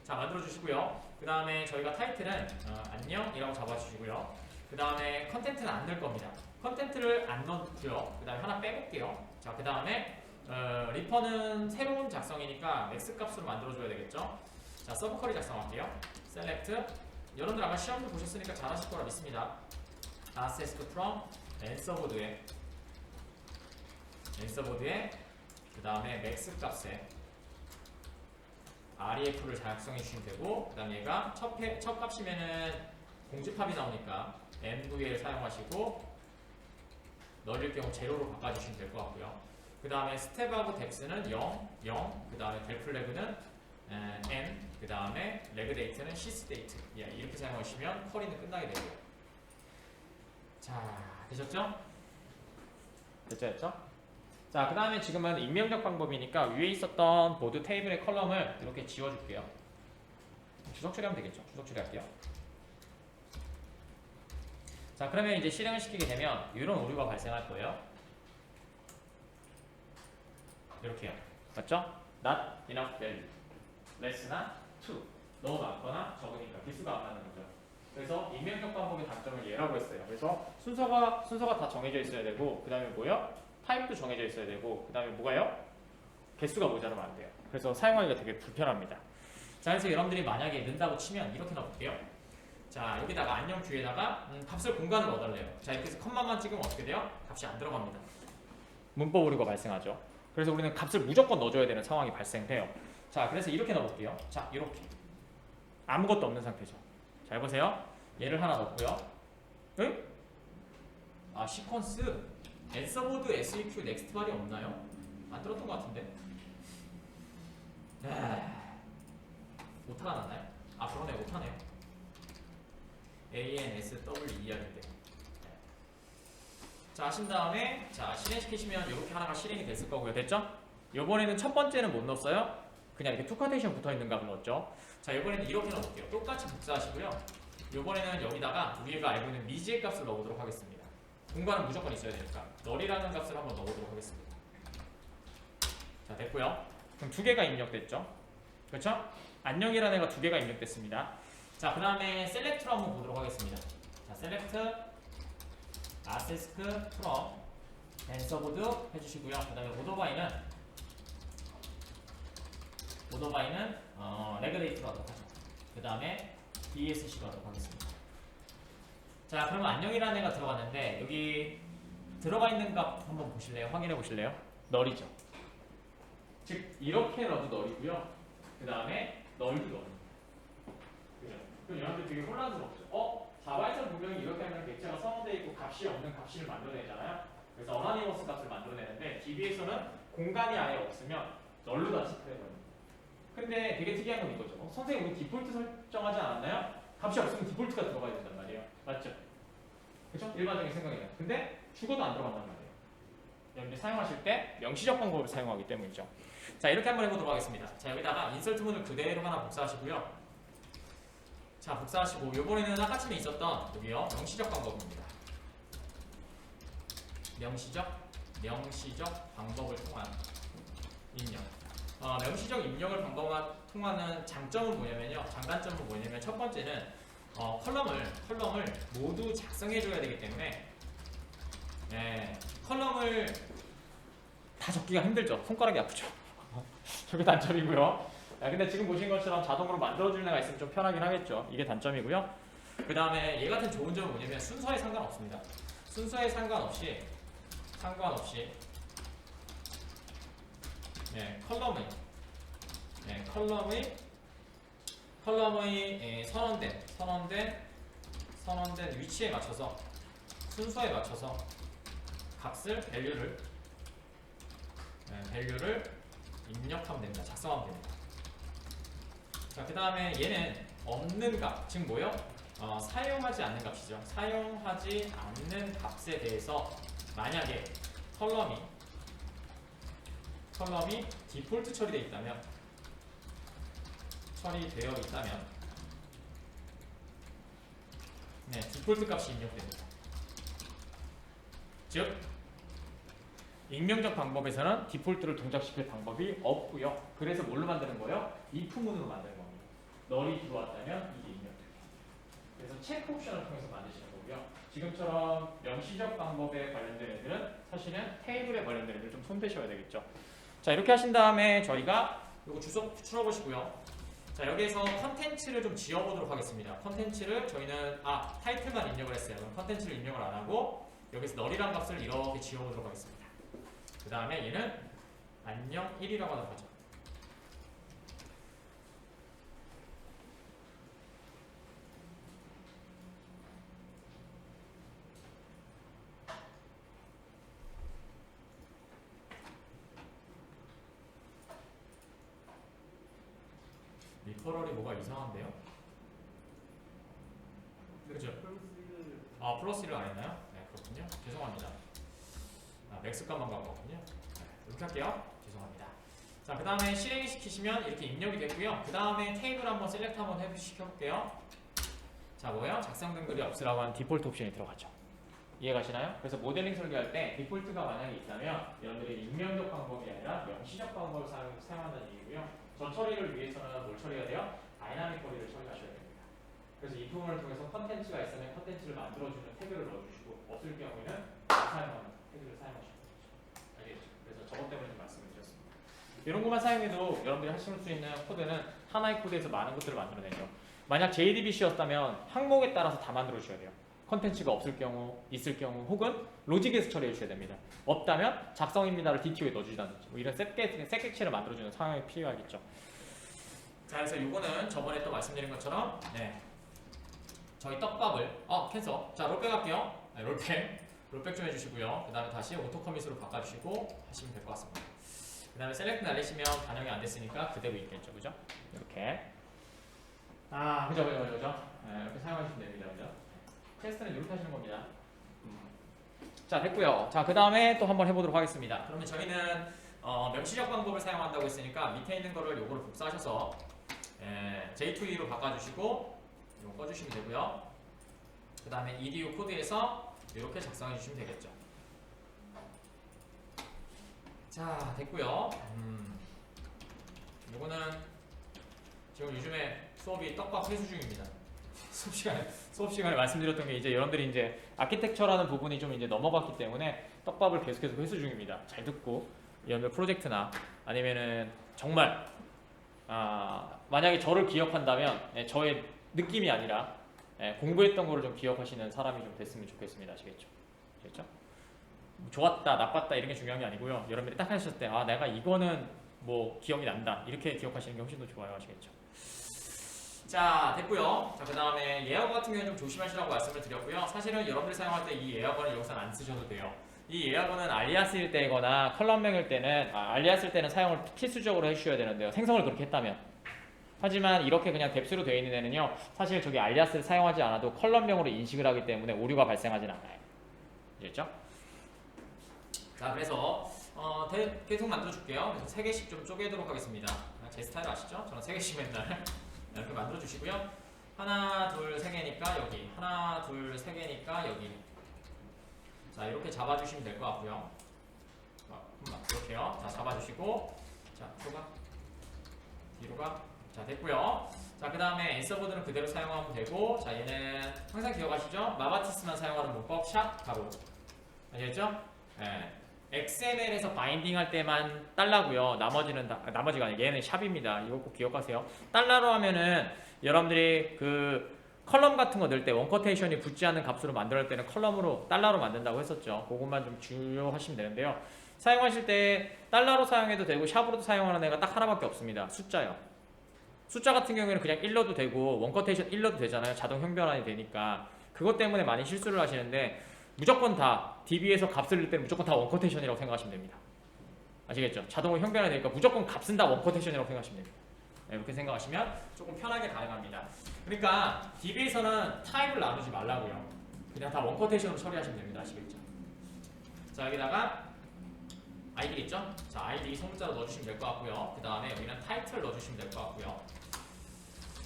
자, 만들어주시고요. 그 다음에 저희가 타이틀은 안녕이라고 잡아주시고요. 그 다음에 컨텐츠는 안 넣을 겁니다. 컨텐츠를 안 넣고요. 그 다음에 하나 빼볼게요. 자, 그 다음에 리퍼는 새로운 작성이니까 맥스 값으로 만들어줘야 되겠죠. 자, 서브 쿼리 작성할게요. 셀렉트 여러분들 아마 시험도 보셨으니까 잘하실 거라 믿습니다. accessed from 앤서보드에 그 다음에 맥스 값에 ref를 작성해 주시면 되고, 그 다음에 얘가 첫 값이면은 공집합이 나오니까 mvl 사용하시고 넣을 경우 제로로 바꿔주시면 될 것 같고요. 그 다음에 스텝하고 뎁스는 0, 그 다음에 델 플래그는 n, 그 다음에 레그 데이트는 sysdate 이렇게 사용하시면 쿼리는 끝나게 되고요. 자, 되셨죠? 됐죠? 자, 그 다음에 지금은 입력력 방법이니까 위에 있었던 보드 테이블의 컬럼을 이렇게 지워줄게요. 주석 처리하면 되겠죠? 주석 처리할게요. 자, 그러면 이제 실행을 시키게 되면 이런 오류가 발생할 거예요. 이렇게요. 맞죠? Not enough value. less나 to. 너무 많거나 적으니까 개수가 안 맞는 거죠. 그래서 입력력 방법의 단점을 얘라고 했어요. 그래서 순서가 다 정해져 있어야 되고, 그 다음에 뭐요? 타입도 정해져 있어야 되고, 그 다음에 뭐가요? 개수가 모자라면 안 돼요. 그래서 사용하기가 되게 불편합니다. 자, 그래서 여러분들이 만약에 넣는다고 치면 이렇게 넣어볼게요. 자, 여기다가 안녕 큐에다가 값을 공간을 넣어달래요. 자, 이렇게 해서 컴마만 찍으면 어떻게 돼요? 값이 안 들어갑니다. 문법 오류가 발생하죠. 그래서 우리는 값을 무조건 넣어줘야 되는 상황이 발생해요. 자, 그래서 이렇게 넣어볼게요. 자, 이렇게 아무것도 없는 상태죠. 잘 보세요. 얘를 하나 넣고요. 응? 시퀀스 앤서보드 SEQ 넥스트 발이 없나요? 안 들었던 것 같은데. 오타가 났나요? 그러네, 오타네요. ANSWER인데. 자, 하신 다음에 실행시키시면 이렇게 하나가 실행이 됐을 거고요. 됐죠? 이번에는 첫 번째는 못 넣었어요. 그냥 이렇게 투카테이션 붙어있는 값을 넣었죠. 자, 이번에는 이렇게 넣어볼게요. 똑같이 복사하시고요. 이번에는 여기다가 우리가 알고 있는 미지의 값을 넣어보도록 하겠습니다. 공간은 무조건 있어야 되니까 널이라는 값을 한번 넣어보도록 하겠습니다. 자, 됐고요. 그럼 두 개가 입력됐죠. 그렇죠? 안녕이라는 애가 두 개가 입력됐습니다. 자, 그 다음에 셀렉트로 한번 보도록 하겠습니다. 자, 셀렉트 accessed from 앤서보드 해주시고요. 그 다음에 오더바이는 레그데이트로 하도록 하죠. 그 다음에 DSC로 하도록 하겠습니다. 자, 그러면 안녕이라는 애가 들어갔는데 여기 들어가 있는 값 한번 보실래요? 확인해 보실래요? 널이죠. 즉 이렇게 넣어도 널이고요. 그 다음에 널도 널입니다. 그죠? 그럼 여러분들 되게 혼란스럽죠? 자바에서 분명히 이렇게 하면 객체가 선언되어 있고 값이 없는 값을 만들어내잖아요. 그래서 어나니머스 값을 만들어내는데 DB에서는 공간이 아예 없으면 널로 다 체크해버립니다. 근데 되게 특이한 건 이거죠. 선생님 우리 디폴트 설정하지 않았나요? 값이 없으면 디폴트가 들어가야 된단 말이에요. 맞죠? 그렇죠? 일반적인 생각이에요. 근데 죽어도 안 들어간단 말이에요. 여러분들 사용하실 때 명시적 방법을 사용하기 때문이죠. 자, 이렇게 한번 해보도록 하겠습니다. 자, 여기다가 인설트문을 그대로 하나 복사하시고요. 자, 복사하시고 요번에는 아까쯤에 있었던 여기요 명시적 방법입니다. 명시적 방법을 통한 입력. 명시적 입력을 통하는 장점은 뭐냐면요. 장단점은 뭐냐면 첫 번째는 컬럼을 모두 작성해줘야 되기 때문에 컬럼을 다 적기가 힘들죠. 손가락이 아프죠. 저게 단점이고요. 근데 지금 보신 것처럼 자동으로 만들어주는 애가 있으면 좀 편하긴 하겠죠. 이게 단점이고요. 그 다음에 얘 같은 좋은 점은 뭐냐면 순서에 상관없습니다. 순서에 상관없이 네, 컬럼의 선언된 위치에 맞춰서 순서에 맞춰서 값을 밸류를 입력하면 됩니다. 작성하면 됩니다. 자, 그 다음에 얘는 없는 값, 즉 뭐요? 사용하지 않는 값이죠. 사용하지 않는 값에 대해서 만약에 컬럼이 디폴트 처리되어 있다면 네, 디폴트 값이 입력됩니다. 즉 익명적 방법에서는 디폴트를 동작시킬 방법이 없고요. 그래서 뭘로 만드는 거예요? if문으로 만드는 겁니다. 널이 들어왔다면 이게 입력돼요. 그래서 체크 옵션을 통해서 만드시는 거고요. 지금처럼 명시적 방법에 관련된 애들은 사실은 테이블에 관련된 애들 좀 손대셔야 되겠죠. 자, 이렇게 하신 다음에 저희가 이거 주소 풀어보시고요. 자, 여기에서 컨텐츠를 좀 지워보도록 하겠습니다. 컨텐츠를 저희는 타이틀만 입력을 했어요. 그럼 컨텐츠를 입력을 안 하고 여기서 널이란 값을 이렇게 지워보도록 하겠습니다. 그 다음에 얘는 안녕 1이라고 하도록 하죠. 리퍼럴이 뭐가 이상한데요? 그렇죠? 플러스 1을 안 했나요? 네, 그렇군요. 죄송합니다. 맥스 값만 가거든요. 네, 이렇게 할게요. 죄송합니다. 자, 그 다음에 실행 시키시면 이렇게 입력이 됐고요. 그 다음에 테이블 한번 셀렉트 한번 시켜볼게요. 자, 뭐예요? 작성된 글이 없으라고 하는 디폴트 옵션이 들어가죠. 이해가시나요? 그래서 모델링 설계할 때 디폴트가 만약에 있다면 여러분들이 익명적 방법이 아니라 명시적 방법을 사용한다는 얘기고요. 저 처리를 위해서는 뭘 처리해야 돼요? 다이나믹 처리를 처리하셔야 됩니다. 그래서 이 부분을 통해서 컨텐츠가 있으면 컨텐츠를 만들어주는 태그를 넣어주시고 없을 경우에는 사용하는 태그를 사용하시면 되죠. 알겠죠? 그래서 저것 때문에 좀 말씀을 드렸습니다. 이런 것만 사용해도 여러분들이 하실 수 있는 코드는 하나의 코드에서 많은 것들을 만들어내죠. 만약 JDBC였다면 항목에 따라서 다 만들어 주셔야 돼요. 컨텐츠가 없을 경우, 있을 경우, 혹은 로직에서 처리해 주셔야 됩니다. 없다면 작성입니다를 DTO에 넣어주시다든지 뭐 이런 셋객체를 만들어주는 상황이 필요하겠죠. 자, 그래서 이거는 저번에 또 말씀드린 것처럼 저희 떡밥을 캔서. 자, 롤백 할게요. 네, 롤백 좀 해주시고요. 그 다음에 다시 오토 커밋으로 바꿔주시고 하시면 될 것 같습니다. 그 다음에 셀렉트 날리시면 반영이 안 됐으니까 그대로 있겠죠, 그죠? 이렇게. 그죠. 네, 이렇게 사용하시면 됩니다, 그죠? 테스트는 이렇게 하시는 겁니다. 자, 됐고요. 자, 그 다음에 또 한번 해보도록 하겠습니다. 그러면 저희는 명시적 방법을 사용한다고 했으니까 밑에 있는 거를 요거를 복사하셔서 J2E로 바꿔주시고 이거 꺼주시면 되고요. 그 다음에 edu 코드에서 이렇게 작성해 주시면 되겠죠. 자, 됐고요. 이거는 지금 요즘에 수업이 떡밥 회수 중입니다. 수업 시간에 말씀드렸던 게 이제 여러분들이 이제 아키텍처라는 부분이 좀 이제 넘어갔기 때문에 떡밥을 계속해서 회수 중입니다. 잘 듣고 여러분들 프로젝트나 아니면은 정말 만약에 저를 기억한다면 저의 느낌이 아니라 공부했던 거를 좀 기억하시는 사람이 좀 됐으면 좋겠습니다. 아시겠죠? 좋았다, 나빴다 이런 게 중요한 게 아니고요. 여러분들이 딱 하셨을 때 내가 이거는 뭐 기억이 난다 이렇게 기억하시는 게 훨씬 더 좋아요. 아시겠죠? 자, 됐고요. 자, 그 다음에 예약어 같은 경우는 좀 조심하시라고 말씀을 드렸고요. 사실은 여러분들이 사용할 때 이 예약어는 여기서는 안 쓰셔도 돼요. 이 예약어는 알리아스일 때거나 컬럼명일 때는 알리아스일 때는 사용을 필수적으로 해주셔야 되는데요. 생성을 그렇게 했다면. 하지만 이렇게 그냥 뎁스로 되어 있는 애는요, 사실 저기 알리아스를 사용하지 않아도 컬럼명으로 인식을 하기 때문에 오류가 발생하진 않아요. 아시겠죠? 자, 그래서 계속 만들어줄게요. 그래서 3개씩 좀 쪼개도록 하겠습니다. 제 스타일 아시죠? 저는 3개씩 맨날 이렇게 만들어주시고요. 하나, 둘, 3개니까 여기, 하나, 둘, 3개니까 여기. 자, 이렇게 잡아주시면 될 것 같고요. 이렇게요. 자, 잡아주시고, 자, 뒤로 가. 자, 됐고요. 자, 그 다음에 앤서보드는 그대로 사용하면 되고, 자, 얘는 항상 기억하시죠? 마바티스만 사용하는 문법 샵 가로. 아시겠죠? XML에서 바인딩 할 때만 달러고요. 나머지가 아니고 얘는 샵입니다. 이거 꼭 기억하세요. 달러로 하면은 여러분들이 그 컬럼 같은 거 넣을 때 원커테이션이 붙지 않는 값으로 만들 때는 컬럼으로 달러로 만든다고 했었죠. 그것만 좀 주의하시면 되는데요. 사용하실 때 달러로 사용해도 되고 샵으로도 사용하는 애가 딱 하나밖에 없습니다. 숫자요. 숫자 같은 경우에는 그냥 1넣어도 되고 원커테이션 1넣어도 되잖아요. 자동 형변환이 되니까. 그것 때문에 많이 실수를 하시는데 무조건 다 DB에서 값을 넣을 때는 무조건 다 원커테이션이라고 생각하시면 됩니다. 아시겠죠? 자동으로 형변환이 되니까 무조건 값은 다 원커테이션이라고 생각하시면 됩니다. 네, 이렇게 생각하시면 조금 편하게 가능합니다. 그러니까 DB에서는 타입을 나누지 말라고요. 그냥 다 원커테이션으로 처리하시면 됩니다. 아시겠죠? 자, 여기다가 아이디겠죠? 자, 아이디 소문자로 넣어주시면 될 것 같고요. 그 다음에 여기는 타이틀 넣어주시면 될 것 같고요.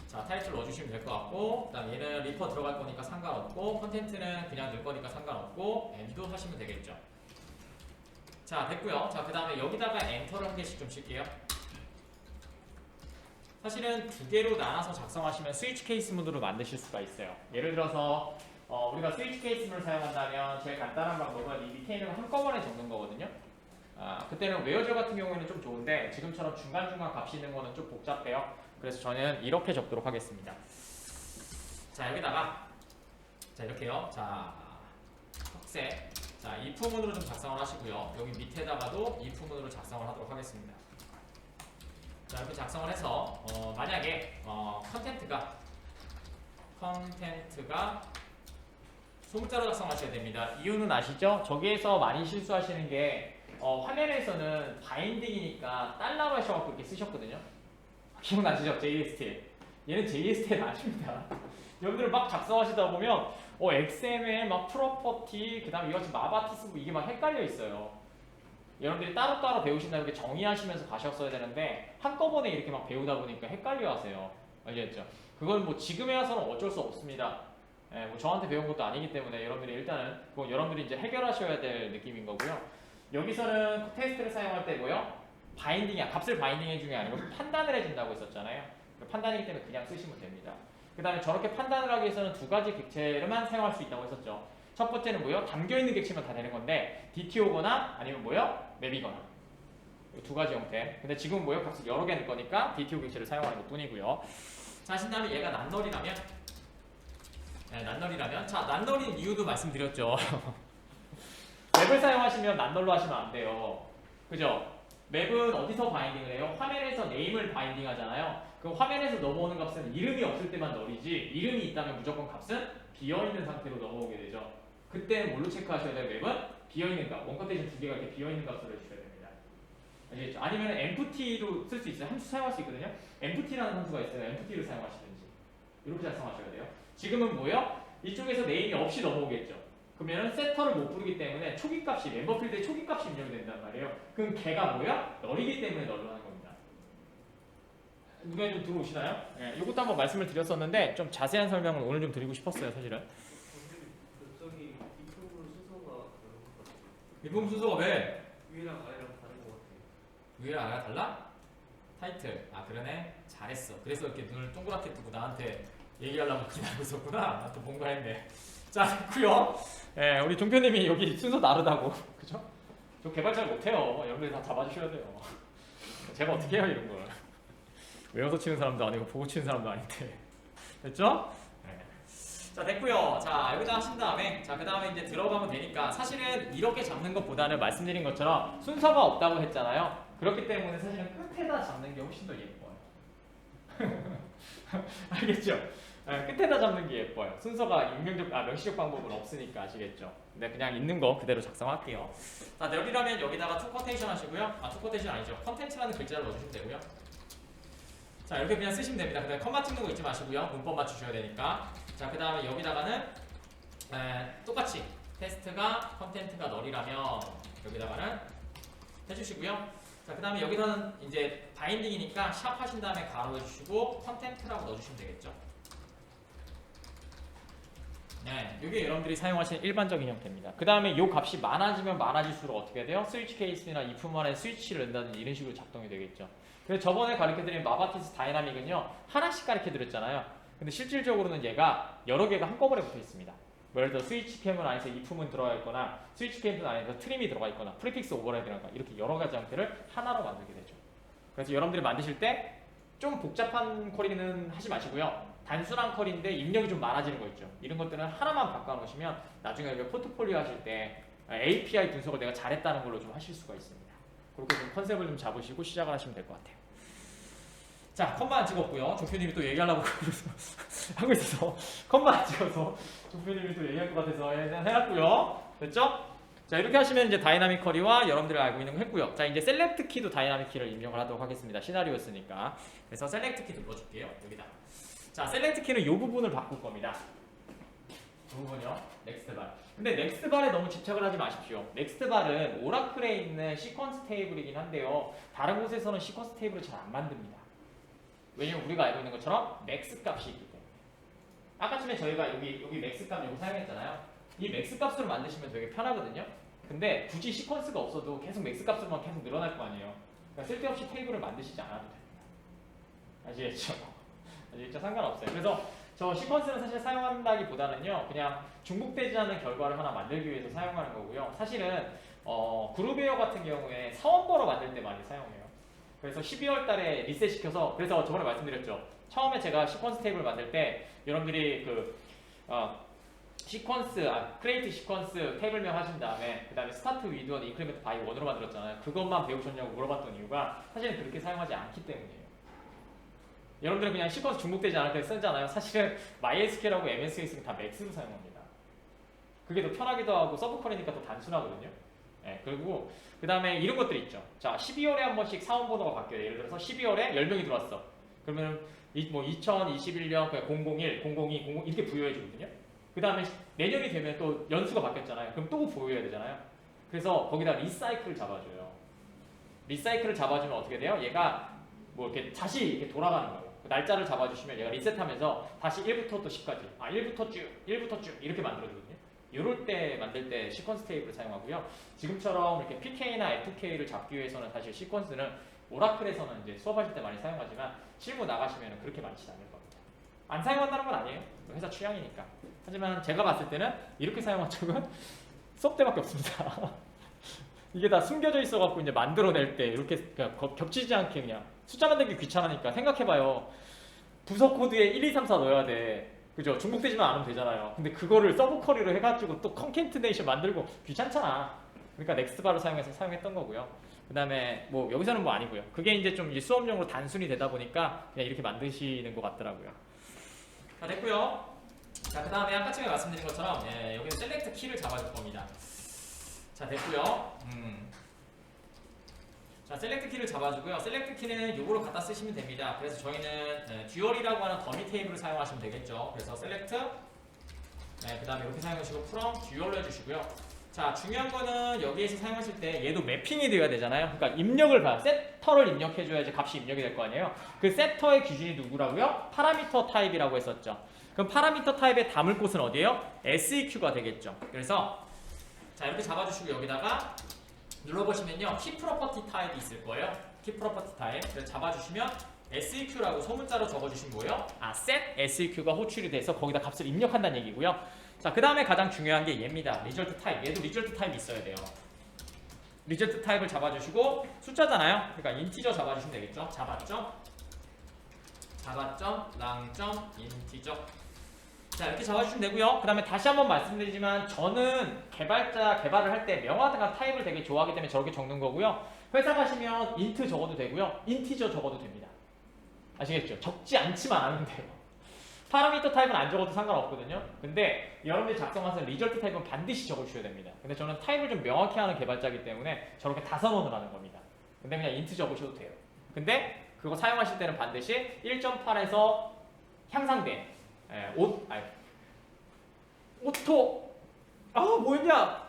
자, 타이틀 넣어주시면 될 것 같고, 그 다음 얘는 리퍼 들어갈 거니까 상관없고, 컨텐츠는 그냥 넣을 거니까 상관없고, 엔드 하시면 되겠죠. 자, 됐고요. 자, 그 다음에 여기다가 엔터를 한 개씩 좀 칠게요. 사실은 두 개로 나눠서 작성하시면 스위치 케이스 문으로 만드실 수가 있어요. 예를 들어서 우리가 스위치 케이스 문을 사용한다면 제일 간단한 방법은 이 밑에 있는 거 한꺼번에 적는 거거든요. 그때는 웨어저 같은 경우에는 좀 좋은데 지금처럼 중간중간 값이 있는 거는 좀 복잡해요. 그래서 저는 이렇게 적도록 하겠습니다. 자, 여기다가 자, 이렇게요. 자, 흑색. 자, if 문으로 좀 작성을 하시고요. 여기 밑에다가도 if 문으로 작성을 하도록 하겠습니다. 자, 이렇게 작성을 해서 만약에 컨텐트가 소문자로 작성하셔야 됩니다. 이유는 아시죠? 저기에서 많이 실수하시는 게 화면에서는 바인딩이니까 달러로 하셔갖고 이렇게 쓰셨거든요. 기억나시죠? JSTL. 얘는 JSTL 아닙니다. 여러분들 막 작성하시다 보면 XML 막 프로퍼티 그 다음에 이것이 마바티스 이게 막 헷갈려 있어요. 여러분들이 따로따로 배우신다 이렇게 정의하시면서 가셨어야 되는데 한꺼번에 이렇게 막 배우다 보니까 헷갈려 하세요. 아시겠죠? 그건 뭐 지금에 와서는 어쩔 수 없습니다. 뭐 저한테 배운 것도 아니기 때문에 여러분들이 일단은 그건 여러분들이 이제 해결하셔야 될 느낌인 거고요. 여기서는 테스트를 사용할 때 뭐요? 바인딩이야. 값을 바인딩 해주는 게 아니고 판단을 해준다고 했었잖아요. 판단이기 때문에 그냥 쓰시면 됩니다. 그 다음에 저렇게 판단을 하기 위해서는 두 가지 객체를만 사용할 수 있다고 했었죠. 첫 번째는 뭐요? 담겨있는 객체면 다 되는 건데 DTO거나 아니면 뭐요? 맵이거나 두 가지 형태. 근데 지금 뭐요? 값을 여러 개 넣을 거니까 DTO 객체를 사용하는 것 뿐이고요. 자, 하신 다음에 얘가 난널이라면 난널이라면 자, 난널인 이유도 말씀드렸죠. 맵을 사용하시면 난널로 하시면 안 돼요. 그죠? 맵은 어디서 바인딩을 해요? 화면에서 네임을 바인딩 하잖아요. 그 화면에서 넘어오는 값은 이름이 없을 때만 널이지 이름이 있다면 무조건 값은 비어있는 상태로 넘어오게 되죠. 그때는 뭘로 체크하셔야 돼요? 맵은 비어있는 값. 원컨테이션 두 개가 이렇게 비어있는 값으로 해주셔야 됩니다. 아시겠죠? 아니면 empty로 쓸 수 있어요. 함수 사용할 수 있거든요. empty라는 함수가 있어요. empty를 사용하시든지 이렇게 작성하셔야 돼요. 지금은 뭐예요? 이쪽에서 네임이 없이 넘어오겠죠. 그러면 세터를 못 부르기 때문에 초기값이 멤버 필드에 초기값이 입력이 된단 말이에요. 그럼 걔가 뭐야? 널이기 때문에 널로 하는 겁니다. 누가 좀 들어오시나요? 네, 이것도 한번 말씀을 드렸었는데 좀 자세한 설명을 오늘 좀 드리고 싶었어요, 사실은. 저기 이품으로 순서가 다른 것 같아요. 일품 순서가 왜? 위랑 아래랑 다른 것 같아요. 위랑 아래가 달라? 타이틀. 아, 그러네. 잘했어. 그래서 이렇게 눈을 동그랗게 뜨고 나한테 얘기하려고 기다리고 있었구나. 나 또 뭔가 했네. 자, 됐고요. 예, 우리 종표님이 여기 순서 다르다고. 그죠? 저 개발 잘 못해요. 여러분들 다 잡아주셔야 돼요. 제가 어떻게 해요, 이런 걸. 외워서 치는 사람도 아니고 보고 치는 사람도 아닌데. 됐죠? 네. 자, 됐고요. 자, 여기다 하신 다음에 자, 그 다음에 이제 들어가면 되니까 사실은 이렇게 잡는 것보다는 말씀드린 것처럼 순서가 없다고 했잖아요. 그렇기 때문에 사실은 끝에다 잡는 게 훨씬 더 예뻐요. 알겠죠? 네, 끝에다 잡는 게 예뻐요. 순서가 명시적 방법은 없으니까 아시겠죠? 근데 그냥 있는 거 그대로 작성할게요. 자, 널이라면 여기다가 투커테이션 하시고요. 투커테이션 아니죠. 컨텐츠라는 글자를 넣어주시면 되고요. 자, 이렇게 그냥 쓰시면 됩니다. 그 다음에 컴마 찍는 거 잊지 마시고요. 문법 맞추셔야 되니까. 자, 그 다음에 여기다가는 똑같이 테스트가 컨텐트가 널이라면 여기다가는 해주시고요. 자, 그 다음에 여기서는 이제 바인딩이니까 샵 하신 다음에 가로 해주시고 컨텐트라고 넣어주시면 되겠죠. 네, 이게 여러분들이 사용하시는 일반적인 형태입니다. 그 다음에 이 값이 많아지면 많아질수록 어떻게 돼요? 스위치 케이스나 if만에 스위치를 넣는다든지 이런 식으로 작동이 되겠죠. 그래서 저번에 가르쳐드린 마바티스 다이나믹은요, 하나씩 가르쳐드렸잖아요. 근데 실질적으로는 얘가 여러 개가 한꺼번에 붙어 있습니다. 뭐 예를 들어 스위치 캠은 안에서 if문 들어가 있거나 스위치 캠은 안에서 트림이 들어가 있거나 프리픽스 오버라이드라든가 이렇게 여러 가지 형태를 하나로 만들게 되죠. 그래서 여러분들이 만드실 때 좀 복잡한 쿼리는 하지 마시고요. 단순한 컬인데 입력이 좀 많아지는 거 있죠. 이런 것들은 하나만 바꿔놓으시면 나중에 여기 포트폴리오 하실 때 API 분석을 내가 잘했다는 걸로 좀 하실 수가 있습니다. 그렇게 좀 컨셉을 좀 잡으시고 시작을 하시면 될 것 같아요. 자, 컷만 안 찍었고요. 조표님이 또 얘기하려고 하고 있어서 컷만 안 찍어서 조표님이 또 얘기할 것 같아서 해놨고요. 됐죠? 자, 이렇게 하시면 이제 다이나믹 쿼리와 여러분들이 알고 있는 거 했고요. 자, 이제 셀렉트 키도 다이나믹 키를 입력을 하도록 하겠습니다. 시나리오였으니까. 그래서 셀렉트 키 눌러줄게요. 여기다. 자, 셀렉트 키는 이 부분을 바꿀 겁니다. 이 부분이요. 넥스트 바. 근데 넥스트 바에 너무 집착을 하지 마십시오. 넥스트 바는 오라클에 있는 시퀀스 테이블이긴 한데요. 다른 곳에서는 시퀀스 테이블을 잘 안 만듭니다. 왜냐면 우리가 알고 있는 것처럼 맥스 값이 있기 때문에. 아까쯤에 저희가 여기 맥스 값 요거 사용했잖아요. 이 맥스 값으로 만드시면 되게 편하거든요. 근데 굳이 시퀀스가 없어도 계속 맥스 값으로만 계속 늘어날 거 아니에요. 그러니까 쓸데없이 테이블을 만드시지 않아도 됩니다. 아시겠죠? 아시겠죠? 상관없어요. 그래서 저 시퀀스는 사실 사용한다기보다는요, 그냥 중복되지 않는 결과를 하나 만들기 위해서 사용하는 거고요. 사실은 그루베어 같은 경우에 사원버로 만들 때 많이 사용해요. 그래서 12월 달에 리셋 시켜서, 그래서 저번에 말씀드렸죠. 처음에 제가 시퀀스 테이블 만들 때 여러분들이 크리에이트 시퀀스 테이블명 하신 다음에 그 다음에 스타트 위드 원 인크리멘트 바이 원으로 만들었잖아요. 그것만 배우셨냐고 물어봤던 이유가 사실은 그렇게 사용하지 않기 때문이에요. 여러분들은 그냥 시퀀스 중복되지 않을 때 쓰잖아요. 사실은 MySQL하고 MSQL은 다 맥스로 사용합니다. 그게 더 편하기도 하고 서브컬이니까 더 단순하거든요. 네, 그리고 그 다음에 이런 것들이 있죠. 자, 12월에 한 번씩 사원 번호가 바뀌어요. 예를 들어서 12월에 10명이 들어왔어. 그러면 2021년 001, 002, 00 이렇게 부여해 주거든요. 그 다음에 내년이 되면 또 연수가 바뀌었잖아요. 그럼 또 부여해야 되잖아요. 그래서 거기다 리사이클을 잡아줘요. 리사이클을 잡아주면 어떻게 돼요? 얘가 뭐 이렇게 다시 이렇게 돌아가는 거예요. 그 날짜를 잡아주시면 얘가 리셋하면서 다시 1부터 또 10까지 1부터 쭉 이렇게 만들어주거든요. 이럴 때 만들 때 시퀀스 테이블을 사용하고요. 지금처럼 이렇게 PK나 FK를 잡기 위해서는 사실 시퀀스는 오라클에서는 이제 수업하실 때 많이 사용하지만 실무 나가시면 그렇게 많지 않을 겁니다. 안 사용한다는 건 아니에요. 회사 취향이니까. 하지만 제가 봤을 때는 이렇게 사용한 적은 수업 때밖에 없습니다. 이게 다 숨겨져 있어갖고 이제 만들어낼 때 이렇게 겹치지 않게 그냥 숫자 만들기 귀찮으니까 생각해봐요. 부서 코드에 1, 2, 3, 4 넣어야 돼. 그죠? 중복되지만 않으면 되잖아요. 근데 그거를 서브 쿼리로 해가지고 또 컨캔트네이션 만들고 귀찮잖아. 그러니까 넥스트바를 사용해서 사용했던 거고요. 그 다음에 뭐 여기서는 뭐 아니고요. 그게 이제 좀 수업용으로 단순히 되다 보니까 그냥 이렇게 만드시는 것 같더라고요. 자, 됐고요. 자, 그 다음에 아까쯤에 말씀드린 것처럼 여기는 셀렉트 키를 잡아줄 겁니다. 자, 됐고요. 자, 셀렉트 키를 잡아주고요. 셀렉트 키는 요거로 갖다 쓰시면 됩니다. 그래서 저희는 듀얼이라고 하는 더미 테이블을 사용하시면 되겠죠. 그래서 셀렉트, 그 다음에 이렇게 사용하시고 from 듀얼로 해주시고요. 자, 중요한 거는 여기에서 사용하실 때 얘도 매핑이 되어야 되잖아요. 그러니까 입력을 봐요. 세터를 입력해줘야지 값이 입력이 될 거 아니에요. 그 세터의 기준이 누구라고요? 파라미터 타입이라고 했었죠. 그럼 파라미터 타입에 담을 곳은 어디예요? SEQ가 되겠죠. 그래서 자, 이렇게 잡아주시고 여기다가 눌러보시면요, 키 프로퍼티 타입이 있을 거예요. 키 프로퍼티 타입. 그래서 잡아주시면 SEQ라고 소문자로 적어주신 거예요. set SEQ가 호출이 돼서 거기다 값을 입력한다는 얘기고요. 자, 그 다음에 가장 중요한 게 얘입니다. 리절트 타입. 얘도 리절트 타입이 있어야 돼요. 리절트 타입을 잡아주시고 숫자잖아요. 그러니까 인티저 잡아주시면 되겠죠. 자바점, 랑점, 인티저. 자, 이렇게 잡아주시면 되고요. 그 다음에 다시 한번 말씀드리지만 저는 개발을 할 때 명확한 타입을 되게 좋아하기 때문에 저렇게 적는 거고요. 회사 가시면 인트 적어도 되고요. 인티저 적어도 됩니다. 아시겠죠? 적지 않지만 않으면 돼요. 파라미터 타입은 안 적어도 상관없거든요. 근데 여러분들이 작성하는 리절트 타입은 반드시 적어주셔야 됩니다. 근데 저는 타입을 좀 명확히 하는 개발자이기 때문에 저렇게 다 선언을 하는 겁니다. 근데 그냥 인트 적으셔도 돼요. 근데 그거 사용하실 때는 반드시 1.8에서 향상된 오토 뭐였냐?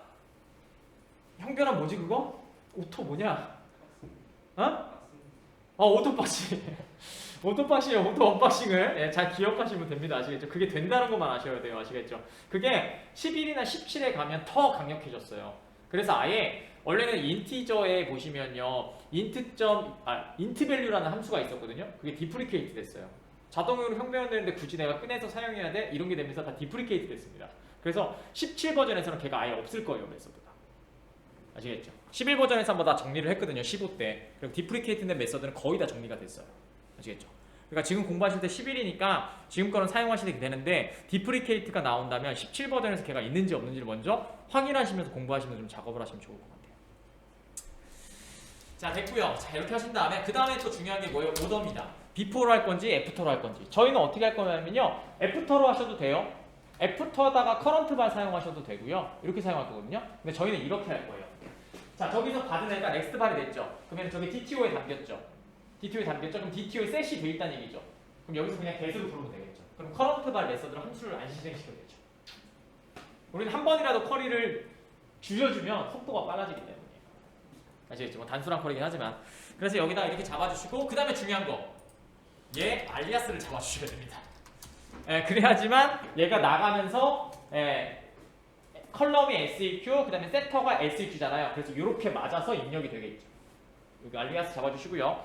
형변아 뭐지 그거? 오토 뭐냐? 오토박싱. 오토박싱이에요. 오토 언박싱을 잘 기억하시면 됩니다. 아시겠죠? 그게 된다는 것만 아셔야 돼요. 아시겠죠? 그게 11이나 17에 가면 더 강력해졌어요. 그래서 아예 원래는 인티저에 보시면요, 인트 밸류라는 함수가 있었거든요. 그게 디프리케이트 됐어요. 자동으로 형변되는데 굳이 내가 꺼내서 사용해야 돼? 이런 게 되면서 다 디프리케이트 됐습니다. 그래서 17 버전에서는 걔가 아예 없을 거예요. 메서드가. 아시겠죠? 11 버전에서 한번 다 정리를 했거든요. 15 때. 그리고 디프리케이트 된 메서드는 거의 다 정리가 됐어요. 아시겠죠? 그러니까 지금 공부하실 때 11이니까 지금 거는 사용하시게 되는데 디프리케이트가 나온다면 17버전에서 걔가 있는지 없는지를 먼저 확인하시면서 공부하시면서 좀 작업을 하시면 좋을 것 같아요. 자, 됐고요. 자, 이렇게 하신 다음에 그 다음에 또 중요한 게 뭐예요? 오더입니다. 비포로 할 건지 애프터로 할 건지. 저희는 어떻게 할 거냐면요. 애프터로 하셔도 돼요. 애프터다가 커런트바 사용하셔도 되고요. 이렇게 사용할 거거든요. 근데 저희는 이렇게 할 거예요. 자, 저기서 받은 애가 넥스트 발이 됐죠. 그러면 저기 DTO에 담겼죠. DTO에 담겼죠. 그럼 DTO에 셋이 돼 있다는 얘기죠. 그럼 여기서 그냥 개수로 부르면 되겠죠. 그럼 커런트 발 메서드로 함수를 안 실행시켜도 되죠. 우리는 한 번이라도 커리를 줄여주면 속도가 빨라지기 때문에. 아시겠죠? 뭐 단순한 커리긴 하지만. 그래서 여기다 이렇게 잡아주시고 그 다음에 중요한 거. 얘 알리아스를 잡아주셔야 됩니다. 그래야지만 얘가 나가면서 컬럼이 SEQ, 그 다음에 세터가 SEQ잖아요. 그래서 이렇게 맞아서 입력이 되겠죠. 여기 알리아스 잡아주시고요.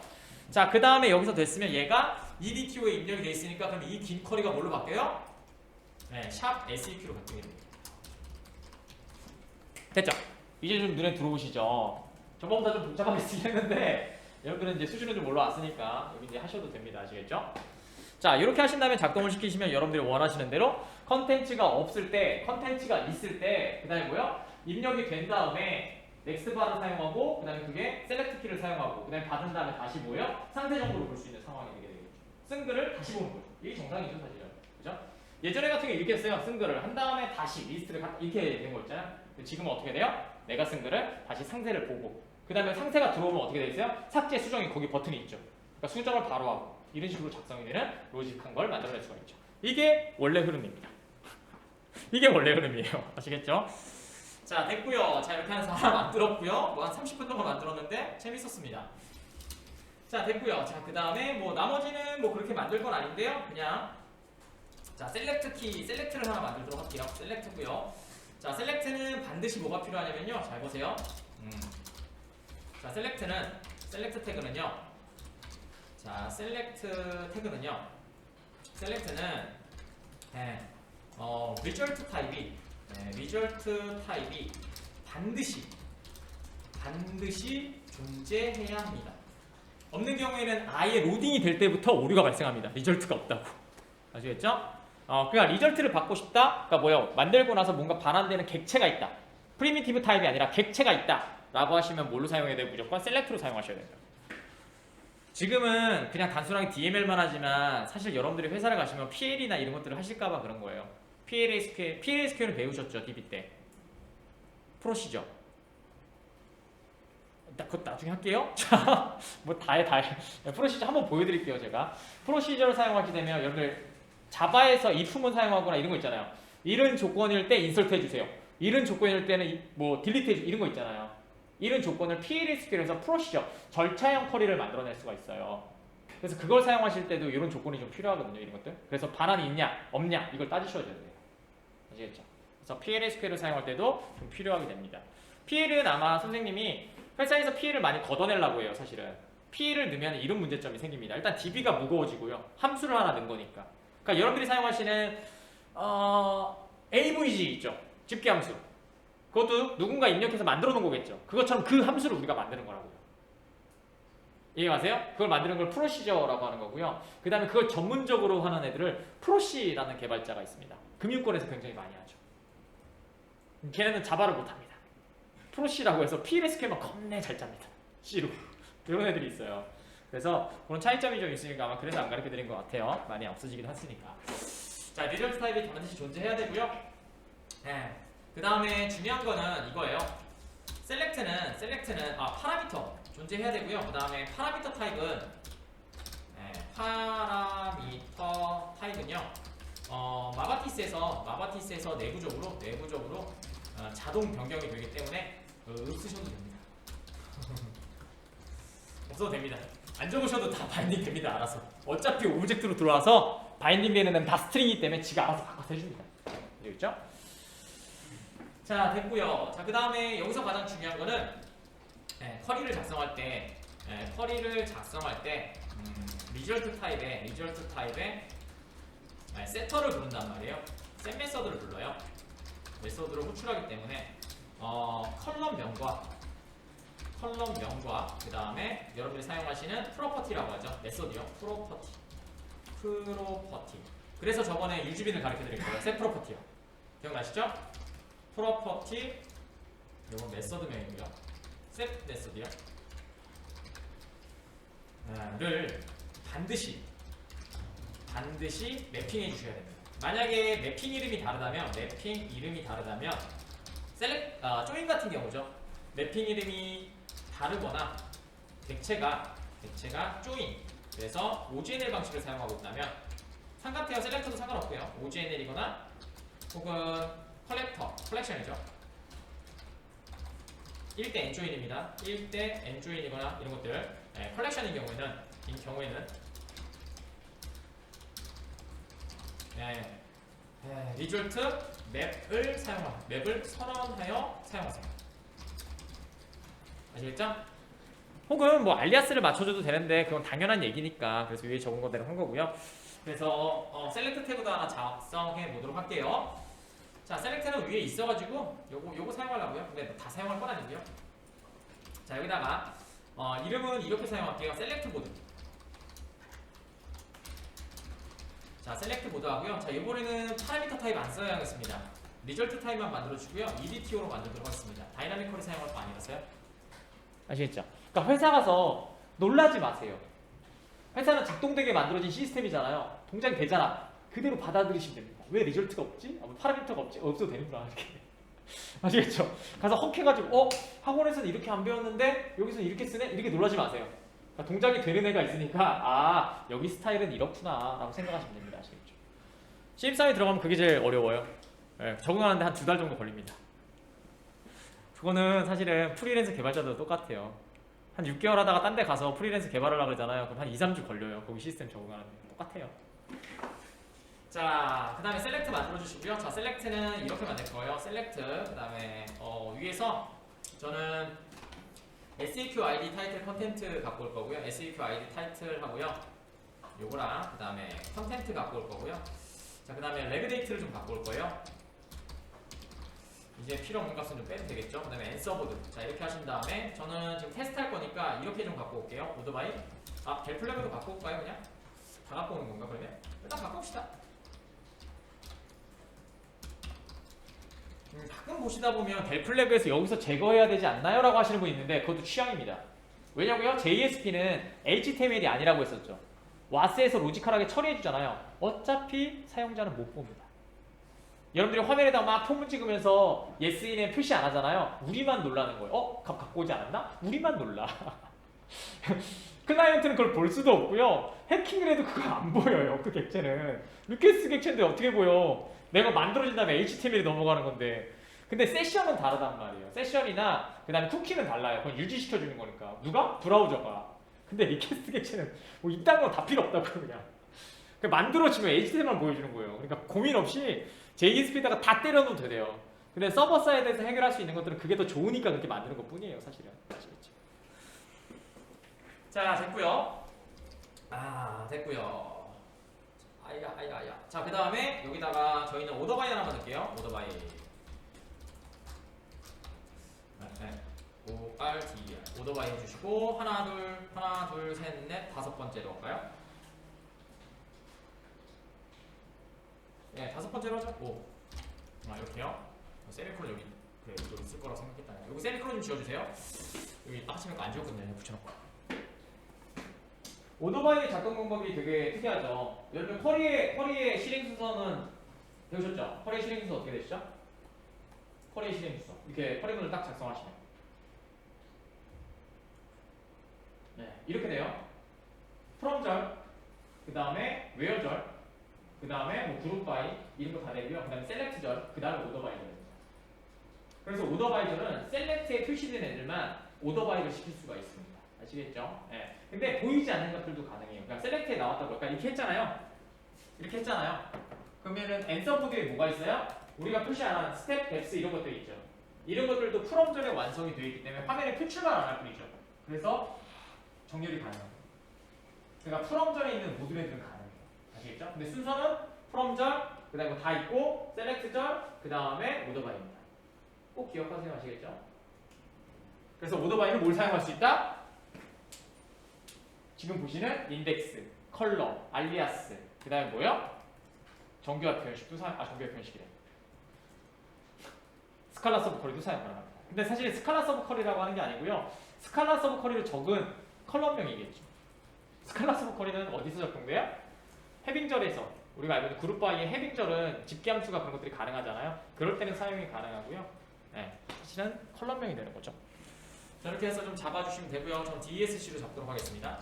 자, 그 다음에 여기서 됐으면 얘가 EDTO에 입력이 돼 있으니까 그럼 이 긴 커리가 뭘로 바뀌어요? 샵 SEQ로 바뀌게 됩니다. 됐죠? 이제 좀 눈에 들어오시죠? 저번보다 좀 복잡하게 쓰긴 했는데 여러분은 이제 수준을 좀 올라왔으니까 여기 이제 하셔도 됩니다. 아시겠죠? 자, 이렇게 하신 다음에 작동을 시키시면 여러분들이 원하시는 대로 컨텐츠가 없을 때, 컨텐츠가 있을 때, 그 다음에 뭐요? 입력이 된 다음에 넥스트 바를 사용하고, 그 다음에 그게 셀렉트 키를 사용하고, 그 다음에 받은 다음에 다시 뭐요? 상대 정보를 볼 수 있는 상황이 되게 되겠죠. 쓴 글을 다시 보는 거죠. 이게 정상이죠, 사실은. 그죠? 예전에 같은 게 이렇게 했어요. 쓴 글을 한 다음에 다시 리스트를 이렇게 된 거 있잖아요. 지금은 어떻게 돼요? 내가 쓴 글을 다시 상세를 보고, 그 다음에 상세가 들어오면 어떻게 돼 있어요? 삭제, 수정이 거기 버튼이 있죠. 그러니까 수정을 바로 하고, 이런 식으로 작성이 되는 로직한 걸 만들어낼 수가 있죠. 이게 원래 흐름입니다. 이게 원래 흐름이에요. 아시겠죠? 자, 됐고요. 자, 이렇게 해서 하나 만들었고요. 뭐 한 30분 정도 만들었는데 재밌었습니다. 자, 됐고요. 자, 그 다음에 뭐 나머지는 뭐 그렇게 만들 건 아닌데요. 그냥 자, 셀렉트 키, 셀렉트를 하나 만들도록 할게요. 셀렉트고요. 자, 셀렉트는 반드시 뭐가 필요하냐면요. 잘 보세요. 자, 셀렉트 태그는요. 자, 셀렉트는 리절트 타입이 반드시 존재해야 합니다. 없는 경우에는 아예 로딩이 될 때부터 오류가 발생합니다. 리절트가 없다고. 아시겠죠? 그러니까 리절트를 받고 싶다. 그러니까 뭐요? 만들고 나서 뭔가 반환되는 객체가 있다. 프리미티브 타입이 아니라 객체가 있다. 라고 하시면 뭘로 사용해야 돼요? 무조건 셀렉트로 사용하셔야 됩니다. 지금은 그냥 단순하게 DML만 하지만 사실 여러분들이 회사를 가시면 PL이나 이런 것들을 하실까봐 그런 거예요. PLSQL을 배우셨죠, DB 때. 프로시저. 그것 나중에 할게요. 자, 뭐 다 해. 프로시저 한번 보여드릴게요, 제가. 프로시저를 사용하게 되면 여러분들 자바에서 if문 사용하거나 이런 거 있잖아요. 이런 조건일 때 인설트 해주세요. 이런 조건일 때는 뭐 딜리트 해주세요. 이런 거 있잖아요. 이런 조건을 PLSQL에서 프로시저, 절차형 쿼리를 만들어낼 수가 있어요. 그래서 그걸 사용하실 때도 이런 조건이 좀 필요하거든요. 이런 것들. 그래서 반환이 있냐, 없냐 이걸 따지셔야 돼요. 아시겠죠? 그래서 PLSQL을 사용할 때도 좀 필요하게 됩니다. PL은 아마 선생님이 회사에서 PL을 많이 걷어내려고 해요. 사실은. PL을 넣으면 이런 문제점이 생깁니다. 일단 DB가 무거워지고요. 함수를 하나 넣은 거니까. 그러니까 여러분들이 사용하시는 AVG 있죠? 집계 함수. 그것도 누군가 입력해서 만들어 놓은 거겠죠. 그것처럼 그 함수를 우리가 만드는 거라고요. 이해가세요? 그걸 만드는 걸 프로시저라고 하는 거고요. 그 다음에 그걸 전문적으로 하는 애들을 프로시라는 개발자가 있습니다. 금융권에서 굉장히 많이 하죠. 걔네는 자바를 못합니다. 프로시라고 해서 PLSQL만 겁내 잘 짭니다. C로. 이런 애들이 있어요. 그래서 그런 차이점이 좀 있으니까 아마 그래서 안 가르쳐 드린 것 같아요. 많이 없어지긴 했으니까. 자, 리절트 타입이 반드시 존재해야 되고요. 그 다음에 중요한 거는 이거예요. 셀렉트는 파라미터 존재해야 되고요. 그 다음에 파라미터 타입은요. 마바티스에서 내부적으로 자동 변경이 되기 때문에 쓰셔도 됩니다. 없어도 됩니다. 안 적으셔도 다 바인딩 됩니다. 알아서. 어차피 오브젝트로 들어와서 바인딩 되는 애는 다 스트링이기 때문에 지가 알아서 바꿔서 해줍니다. 되겠죠? 자, 됐고요. 자, 그 다음에 여기서 가장 중요한 거는 쿼리를 작성할 때 리절트 타입에 세터를 부른단 말이에요. 셋 메서드를 불러요. 메서드로 호출하기 때문에 컬럼명과 그 다음에 여러분들이 사용하시는 프로퍼티라고 하죠. 메서드요. 프로퍼티. 프로퍼티. 그래서 저번에 유지빈을 가르쳐드린 거예요. 셋 프로퍼티요. 기억나시죠? 프로퍼티, 이건 메서드명이고요. 셋 메서드요. 를 반드시 매핑해 주셔야 됩니다. 만약에 매핑 이름이 다르다면 조인 같은 경우죠. 매핑 이름이 다르거나 객체가 조인, 그래서 OGNL 방식을 사용하고 있다면 상같아요. 셀렉터도 상관없고요. OGNL이거나 혹은 컬렉션이죠. 1대 엔조인입니다. 1대 엔조인이거나 이런 것들. 컬렉션인 경우에는 리졸트 맵을 선언하여 사용하세요. 아시겠죠? 혹은 뭐 알리아스를 맞춰줘도 되는데 그건 당연한 얘기니까 그래서 위에 적은 거대로 한 거고요. 그래서 셀렉트 태그도 하나 작성해 보도록 할게요. 자, 셀렉트는 위에 있어가지고 요거 사용하려고요. 근데 다 사용할 건 아니고요. 자, 여기다가 이름은 이렇게 사용할게요. 셀렉트 보드. 자, 셀렉트 보드 하고요. 자, 이번에는 파라미터 타입 안 써야 하겠습니다. 리절트 타입만 만들어주고요. EDTO로 만들도록 하겠습니다. 다이나믹컬이 사용할 거 아니라서요. 아시겠죠? 그러니까 회사 가서 놀라지 마세요. 회사는 작동되게 만들어진 시스템이잖아요. 동작이 되잖아. 그대로 받아들이시면 됩니다. 왜 리절트가 없지? 파라미터가 없지? 없어도 되는구나. 이렇게. 아시겠죠? 가서 헉해가지고 학원에서는 이렇게 안 배웠는데 여기서는 이렇게 쓰네? 이렇게 놀라지 마세요. 그러니까 동작이 되는 애가 있으니까 여기 스타일은 이렇구나 라고 생각하시면 됩니다. 아시겠죠? 신입사원이 들어가면 그게 제일 어려워요. 적응하는데 한 2달 정도 걸립니다. 그거는 사실은 프리랜서 개발자도 똑같아요. 한 6개월 하다가 딴 데 가서 프리랜서 개발하려고 그러잖아요. 그럼 한 2, 3주 걸려요. 거기 시스템 적응하는데. 똑같아요. 자, 그 다음에 셀렉트 만들어주시고요. 자, 셀렉트는 이렇게 만들 거예요. 셀렉트, 그 다음에 위에서 저는 SEQ ID 타이틀 컨텐트 갖고 올 거고요. SEQ ID 타이틀 하고요. 요거랑 그 다음에 컨텐트 갖고 올 거고요. 자, 그 다음에 레그 데이트를 좀 갖고 올 거예요. 이제 필요 없는 값은 좀 빼도 되겠죠. 그 다음에 앤서보드. 자, 이렇게 하신 다음에 저는 지금 테스트 할 거니까 이렇게 좀 갖고 올게요. 오토바이. 델 플래그도 갖고 올까요, 그냥? 다 갖고 오는 건가, 그러면? 일단 갖고 옵시다. 가끔 보시다 보면 델 플래그에서 여기서 제거해야 되지 않나요? 라고 하시는 분이 있는데 그것도 취향입니다. 왜냐고요? JSP는 HTML이 아니라고 했었죠. 와스에서 로지컬하게 처리해 주잖아요. 어차피 사용자는 못 봅니다. 여러분들이 화면에다 막 폼을 찍으면서 예스인에 표시 안 하잖아요. 우리만 놀라는 거예요. 값 갖고 오지 않았나? 우리만 놀라. 클라이언트는 그걸 볼 수도 없고요. 해킹을 해도 그거 안 보여요. 그 객체는. 루케스 객체인데 어떻게 보여? 내가 만들어진 다음에 HTML이 넘어가는 건데. 근데 세션은 다르단 말이에요. 세션이나 그 다음에 쿠키는 달라요. 그건 유지시켜주는 거니까. 누가? 브라우저가. 근데 리퀘스트 객체는 뭐 이딴 건 다 필요 없다고 그냥. 만들어지면 HTML만 보여주는 거예요. 그러니까 고민 없이 JSP에다가 다 때려놓으면 돼요. 근데 서버 사이드에서 해결할 수 있는 것들은 그게 더 좋으니까 그렇게 만드는 것 뿐이에요. 사실은. 아시겠죠? 자, 됐고요. 됐고요. 아야. 자, 그 다음에 여기다가 저희는 오더바이 하나 만들게요. 오더바이. ORDR. 오더바이 해주시고 하나, 둘, 셋, 넷, 5번째로 할까요? 네, 5번째로 하죠. 이렇게요. 세미콜론 여기 여기 있을 거라고 생각했다. 여기 세미콜론 좀 지워주세요. 여기 아까 처음에 안 지웠거든요. 붙여놓고. 오토바이의 작동 방법이 되게 특이하죠. 여러분 커리의 실행 순서는 배우셨죠? 커리의 실행 순서 어떻게 되시죠? 커리의 실행 순서 이렇게 커리문을 딱 작성하시면 이렇게 돼요. 프롬절, 그 다음에 웨어절, 그 다음에 뭐 그룹바이 이런 거 다 되고요. 그 다음에 셀렉트절, 그 다음에 오더바이절입니다. 그래서 오더바이절은 셀렉트에 표시된 애들만 오더바이를 시킬 수가 있습니다. 아시겠죠? 근데 보이지 않는 것들도 가능해요. 그러니까 셀렉트에 나왔다고 그러니까 이렇게 했잖아요. 이렇게 했잖아요. 그러면은 앤서보드에 뭐가 있어요? 우리가 표시 안 하는 스텝, 뎁스 이런 것들이 있죠. 이런 것들도 프롬절에 완성이 되어 있기 때문에 화면에 표출만 안 할 뿐이죠. 그래서 정렬이 가능합니다. 그러니까 프롬절에 있는 모든 애들은 가능해요. 아시겠죠? 근데 순서는 프롬절, 그 다음에 다 있고 셀렉트절, 그 다음에 오더바이입니다. 꼭 기억하세요. 아시겠죠? 그래서 오더바이는 뭘 사용할 수 있다? 지금 보시는 인덱스, 컬러, 알리아스, 그 다음에 뭐요? 정교화 표현식도 정교화 표현식이래. 스칼라 서브 쿼리도 사용 가능합니다. 근데 사실 스칼라 서브 쿼리라고 하는 게 아니고요. 스칼라 서브 쿼리를 적은 컬럼명이겠죠. 스칼라 서브 쿼리는 어디서 적용돼요? 해빙절에서 우리가 알고 있는 그룹 바이의 해빙절은 집계함수가 그런 것들이 가능하잖아요. 그럴 때는 사용이 가능하고요. 네, 사실은 컬럼명이 되는 거죠. 자, 이렇게 해서 좀 잡아주시면 되고요. 전 DSC로 잡도록 하겠습니다.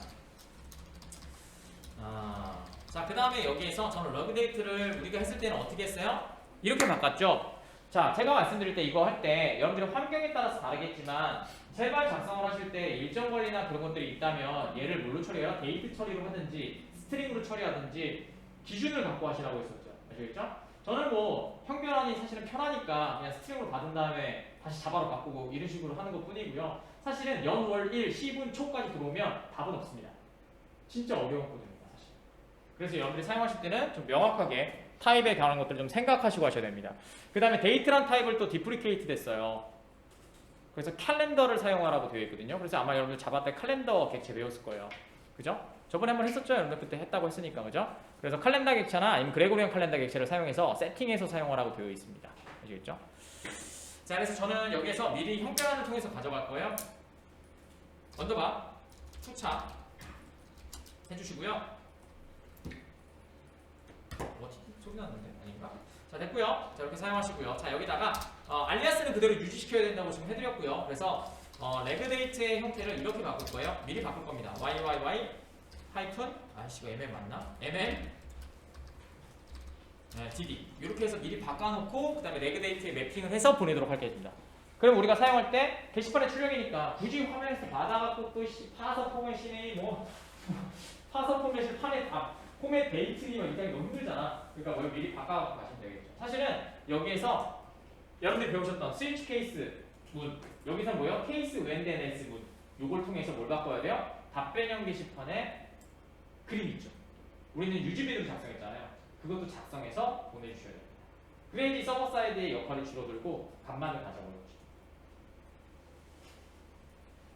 자, 그 다음에 여기에서 저는 러그 데이트를 우리가 했을 때는 어떻게 했어요? 이렇게 바꿨죠. 자, 제가 말씀드릴 때 이거 할 때 여러분들의 환경에 따라서 다르겠지만 제발 작성을 하실 때 일정 관리나 그런 것들이 있다면 얘를 뭘로 처리해요? 데이트 처리로 하든지 스트링으로 처리하든지 기준을 갖고 하시라고 했었죠. 아시겠죠? 저는 뭐 형변환이 사실은 편하니까 그냥 스트링으로 받은 다음에 다시 자바로 바꾸고 이런 식으로 하는 것 뿐이고요. 사실은 연, 월, 일, 시분, 초까지 들어오면 답은 없습니다. 진짜 어려운 코드입니다. 사실. 그래서 여러분들이 사용하실 때는 좀 명확하게 타입에 관한 것들을 좀 생각하시고 하셔야 됩니다. 그 다음에 데이트란 타입을 또 디프리케이트 됐어요. 그래서 캘린더를 사용하라고 되어 있거든요. 그래서 아마 여러분들 자바 때 캘린더 객체 배웠을 거예요. 그죠? 저번에 한번 했었죠? 여러분들 그때 했다고 했으니까. 그죠? 그래서 칼렌더 객체나 아니면 그레고리안 칼렌더 객체를 사용해서 세팅해서 사용하라고 되어 있습니다. 아시겠죠? 자, 그래서 저는 여기에서 미리 형변환을 통해서 가져갈 거예요. 언더바 투차 해주시고요. 소리 났는데? 아닌가? 자, 됐고요. 자, 이렇게 사용하시고요. 자, 여기다가 알리아스는 그대로 유지시켜야 된다고 지금 해드렸고요. 그래서 레그데이트의 형태를 이렇게 바꿀 거예요. 미리 바꿀 겁니다. YYY 하이픈 이거 MM 맞나? MM DD 이렇게 해서 미리 바꿔놓고 그 다음에 레그데이트에 매핑을 해서 보내도록 하겠습니다. 그럼 우리가 사용할 때 게시판의 출력이니까 굳이 화면에서 받아갖고 또 파서 포맷이니 뭐 파서 포맷을 포맷 데이트니면 굉장히 너무 힘들잖아. 그러니까 뭘 미리 바꿔갖고 가시면 되겠죠. 사실은 여기에서 여러분들이 배우셨던 스위치 케이스 문 여기서 뭐요? 케이스 when then else 문 요걸 통해서 뭘 바꿔야 돼요? 답변형 게시판에 그림 있죠. 우리는 유지비를 작성했잖아요. 그것도 작성해서 보내주셔야 됩니다. 그래야지 서버 사이드의 역할이 줄어들고 간만을 가져오는 거죠.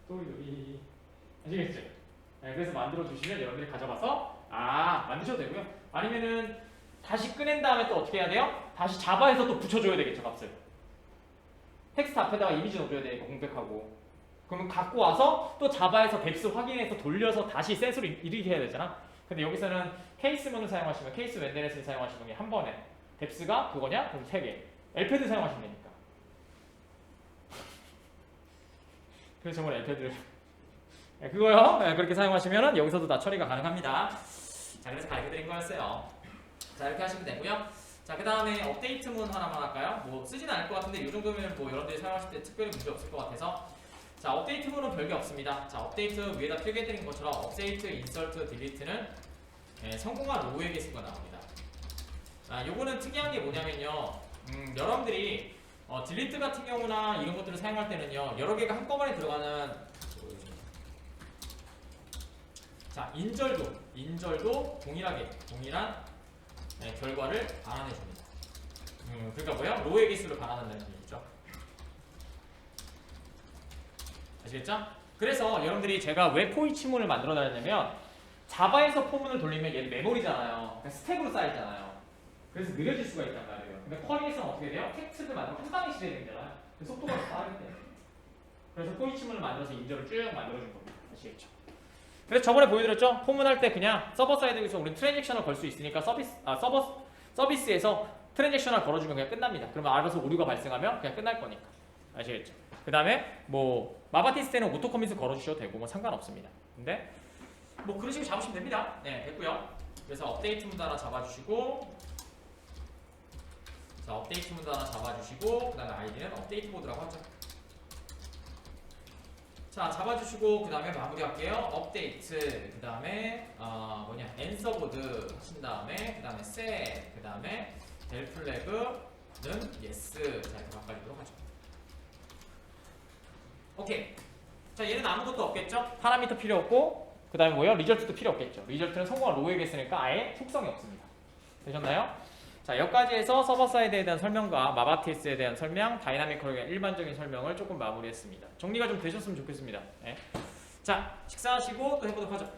도리도리 아시겠죠? 네, 그래서 만들어주시면 여러분들이 가져가서 만드셔도 되고요. 아니면은 다시 꺼낸 다음에 또 어떻게 해야 돼요? 다시 자바에서 또 붙여줘야 되겠죠, 값을. 텍스트 앞에다가 이미지 넣어줘야 되니까 공백하고. 그러면 갖고 와서 또 자바에서 뎁스 확인해서 돌려서 다시 셋으로 이렇게 해야 되잖아. 근데 여기서는 케이스문을 사용하시면 케이스 웬데레스를 사용하시는 게 한 번에 뎁스가 그거냐? 그럼 3개. 엘패드 사용하시면 되니까. 그래서 정말 엘패드를 그거요. 그렇게 사용하시면 여기서도 다 처리가 가능합니다. 자, 그래서 가르쳐드린 거였어요. 자, 이렇게 하시면 되고요. 자, 그 다음에 업데이트문 하나만 할까요? 뭐 쓰진 않을 것 같은데 이 정도면 뭐 여러분들이 사용하실 때 특별히 문제 없을 것 같아서. 자, 업데이트문은 별게 없습니다. 자, 업데이트 위에다 표기해드린 것처럼 업데이트, 인설트, 딜리트는 성공한 로우에게 쓰고 나옵니다. 요거는 특이한 게 뭐냐면요. 여러분들이 딜리트 같은 경우나 이런 것들을 사용할 때는요. 여러 개가 한꺼번에 들어가는 자, 인절도 동일한 결과를 반환해줍니다. 그러니까 뭐야? 로우의 개수를 반환한다는 얘기죠. 아시겠죠? 그래서 여러분들이 제가 왜 포이치문을 만들어 놨냐면 자바에서 포문을 돌리면 얘는 메모리잖아요. 그러니까 스택으로 쌓이잖아요. 그래서 느려질 수가 있단 말이에요. 근데 쿼리에서는 어떻게 돼요? 텍스트를 만들면 한 방에 실행되잖아요. 속도가 더 빠르기 때문에. 그래서 포이치문을 만들어서 인절을 쭉 만들어준 겁니다. 아시겠죠? 그래서 저번에 보여드렸죠? 포문할 때 그냥 서버 사이드에서 우리는 트랜잭션을 걸 수 있으니까 서비스에서 트랜잭션을 걸어주면 그냥 끝납니다. 그러면 알아서 오류가 발생하면 그냥 끝날 거니까. 아시겠죠? 그 다음에 뭐 마바티스 때는 오토 커밋을 걸어주셔도 되고 뭐 상관없습니다. 근데 뭐 그런 식으로 잡으시면 됩니다. 네, 됐고요. 그래서 업데이트 문도 하나 잡아주시고, 자, 업데이트 문도 하나 잡아주시고, 그 다음에 아이디는 업데이트 보드라고 하죠. 자, 잡아주시고 그 다음에 마무리할게요. 업데이트, 그 다음에 앤서 보드 하신 다음에 그 다음에 셋, 그 다음에 델 플래그는 yes. 자, 이렇게 바꿔주도록 하죠. 오케이. 자, 얘는 아무것도 없겠죠? 파라미터 필요 없고, 그 다음에 뭐예요? 리절트도 필요 없겠죠. 리절트는 성공한 로우에게 쓰니까 아예 속성이 없습니다. 되셨나요? 자, 여기까지 해서 서버 사이드에 대한 설명과 마바티스에 대한 설명, 다이나믹컬에 대한 일반적인 설명을 조금 마무리했습니다. 정리가 좀 되셨으면 좋겠습니다. 네. 자, 식사하시고 또 해보도록 하죠.